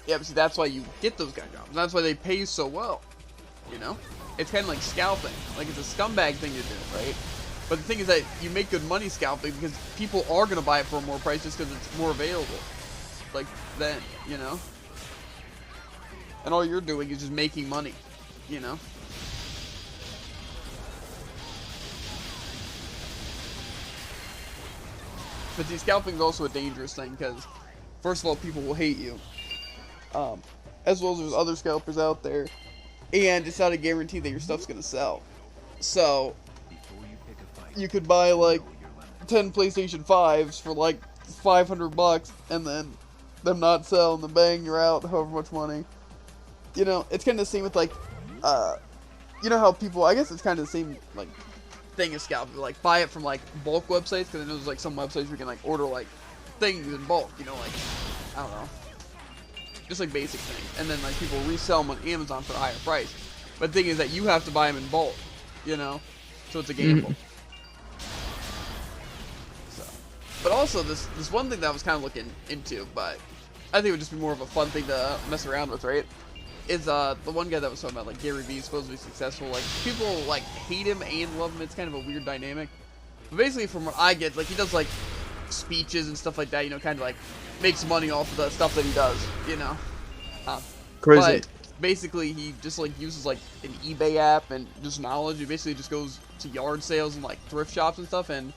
Yeah, but see, that's why you get those kind of jobs. That's why they pay so well, you know? It's kind of like scalping. Like, it's a scumbag thing to do, right? But the thing is that you make good money scalping because people are gonna buy it for a more price just because it's more available. Like then, you know. And all you're doing is just making money, you know. But see, scalping is also a dangerous thing because, first of all, people will hate you. As well as there's other scalpers out there. And it's not a guarantee that your stuff's going to sell. So, you could buy like 10 PlayStation 5s for like $500 and then them not sell and then bang, you're out however much money. You know, it's kind of the same with like, you know how people, I guess it's kind of the same like thing as scalping, like buy it from like bulk websites, because I know there's like some websites where you can like order like things in bulk, you know, like, I don't know, just like basic things, and then like people resell them on Amazon for a higher price. But the thing is that you have to buy them in bulk, you know, so it's a gamble. So, but also this one thing that I was kind of looking into, but I think it would just be more of a fun thing to mess around with, right? Is the one guy that was talking about, like, Gary Vee, supposed to be successful. Like, people like hate him and love him. It's kind of a weird dynamic. But basically, from what I get, like, he does like speeches and stuff like that. You know, kind of like makes money off of the stuff that he does. You know, Crazy. But basically, he just like uses like an eBay app and just knowledge. He basically just goes to yard sales and like thrift shops and stuff and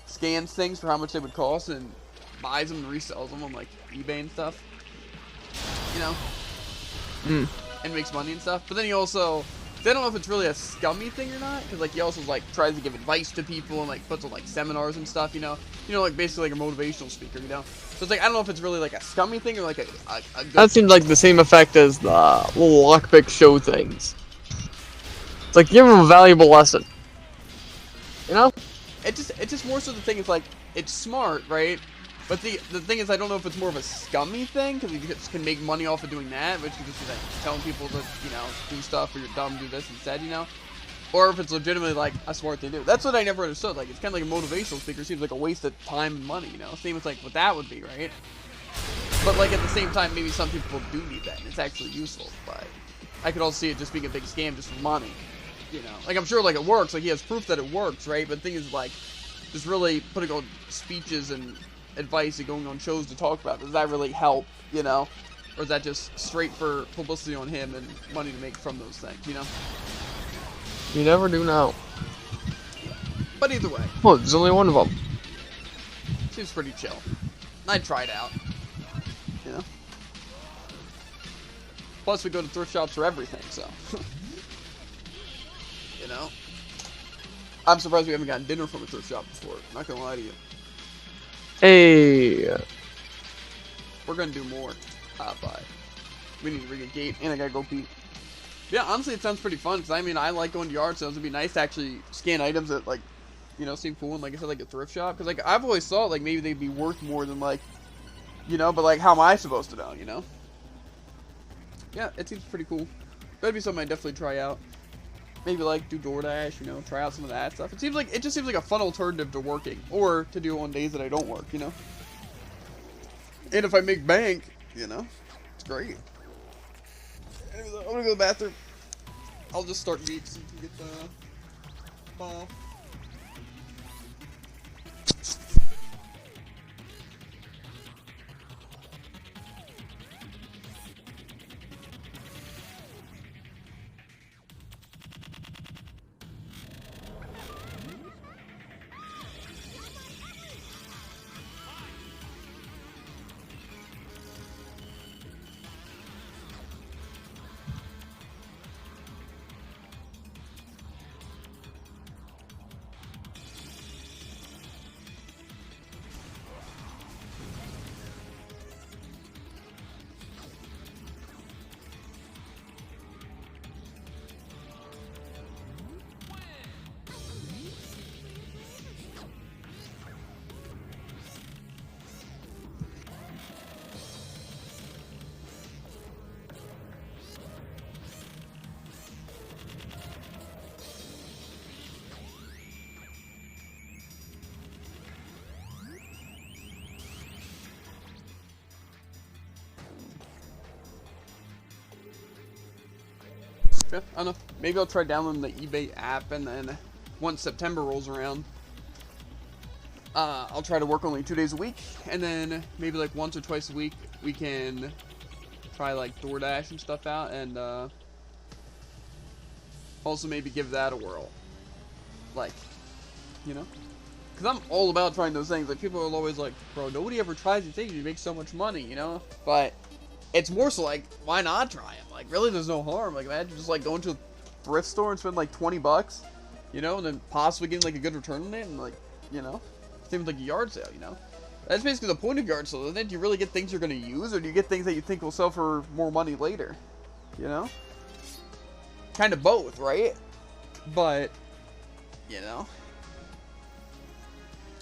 scans things for how much they would cost and buys them and resells them on like eBay and stuff. You know. And makes money and stuff. But then he also, I don't know if it's really a scummy thing or not, because like he also like tries to give advice to people and like puts on like seminars and stuff, you know, like basically like a motivational speaker, you know. So it's like, I don't know if it's really like a scummy thing or like a good That seems like the same effect as the little lockpick show things. It's like, give them a valuable lesson, you know. It's just more so the thing is like, it's smart, right? But the thing is, I don't know if it's more of a scummy thing, because you just can make money off of doing that, which you just be like telling people to, you know, do stuff, or you're dumb, do this instead, you know? Or if it's legitimately like a smart thing to do. That's what I never understood. Like, it's kind of like a motivational speaker. It seems like a waste of time and money, you know? Same with like what that would be, right? But like at the same time, maybe some people do need that, and it's actually useful. But I could also see it just being a big scam just for money, you know? Like, I'm sure like it works. Like, he has proof that it works, right? But the thing is, like, just really putting on speeches and advice and going on shows to talk about, does that really help, you know? Or is that just straight for publicity on him and money to make from those things, you know? You never do know. But either way, Well, there's only one of them. seems pretty chill. I'd try it out, you know? Plus we go to thrift shops for everything, so you know? I'm surprised we haven't gotten dinner from a thrift shop before, not gonna lie to you. Hey. We're gonna do more. But we need to rig a gate, and I gotta go pee. Yeah, honestly, it sounds pretty fun, because I mean, I like going to yard sales. It'd be nice to actually scan items that, like, you know, seem cool, and like I said, like a thrift shop. Because, like, I've always thought, like, maybe they'd be worth more than, like, you know, but, like, how am I supposed to know, you know? Yeah, it seems pretty cool. That'd be something I'd definitely try out. Maybe, like, do DoorDash, you know, try out some of that stuff. It just seems like a fun alternative to working, or to do on days that I don't work, you know? And if I make bank, you know, it's great. Anyways, I'm gonna go to the bathroom. I'll just start Geek so you can get the ball. Yeah, I don't know. Maybe I'll try downloading the eBay app, and then once September rolls around, I'll try to work only 2 days a week, and then maybe like once or twice a week we can try like DoorDash and stuff out, and also maybe give that a whirl. Like, you know? Because I'm all about trying those things. Like, people are always like, bro, nobody ever tries these things. You make so much money, you know? But it's more so like, why not try them? Like, really, there's no harm. Like, imagine just like going to a thrift store and spend like 20 bucks, you know, and then possibly getting like a good return on it, and like, you know? Same with like a yard sale, you know? That's basically the point of yard sale, isn't it? Do you really get things you're going to use, or do you get things that you think will sell for more money later? You know? Kind of both, right? But, you know?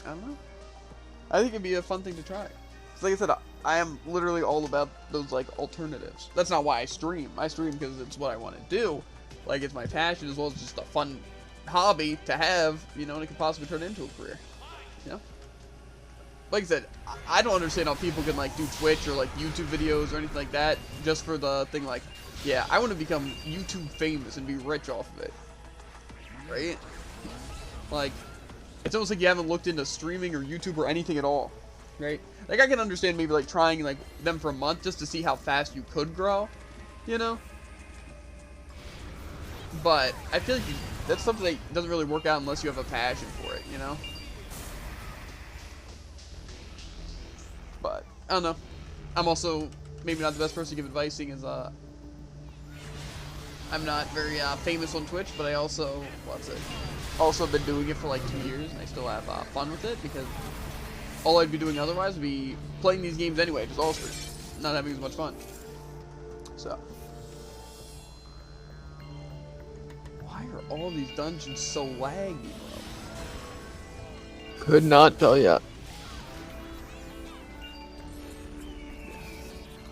I don't know. I think it'd be a fun thing to try. 'Cause like I said, I am literally all about those, like, alternatives. That's not why I stream. I stream because it's what I want to do. Like, it's my passion as well as just a fun hobby to have, you know, and it could possibly turn into a career. You know? Like I said, I don't understand how people can, like, do Twitch or, like, YouTube videos or anything like that just for the thing, like, yeah, I want to become YouTube famous and be rich off of it. Right? Like, it's almost like you haven't looked into streaming or YouTube or anything at all. Right? Like, I can understand maybe, like, trying, like, them for a month just to see how fast you could grow. You know? But I feel like that's something that doesn't really work out unless you have a passion for it, you know? But, I don't know. I'm also maybe not the best person to give advice, seeing as, I'm not very, famous on Twitch, but I also, also been doing it for like 2 years, and I still have, fun with it, because all I'd be doing otherwise would be playing these games anyway, just all stream, not having as much fun. So. Why are all these dungeons so laggy, bro? Could not tell ya.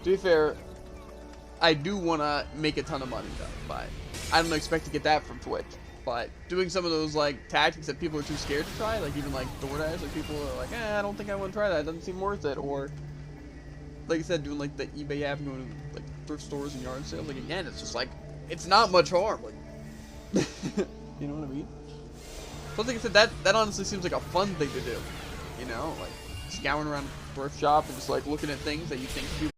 To be fair, I do want to make a ton of money, though, but I don't expect to get that from Twitch. But doing some of those, like, tactics that people are too scared to try, like, even, like, DoorDash, like, people are like, I don't think I want to try that, it doesn't seem worth it, or, like I said, doing, like, the eBay app and going to, like, thrift stores and yard sales, like, again, it's just, like, it's not much harm, like, you know what I mean? But like I said, that honestly seems like a fun thing to do, you know, like, scouring around a thrift shop and just, like, looking at things that you think would be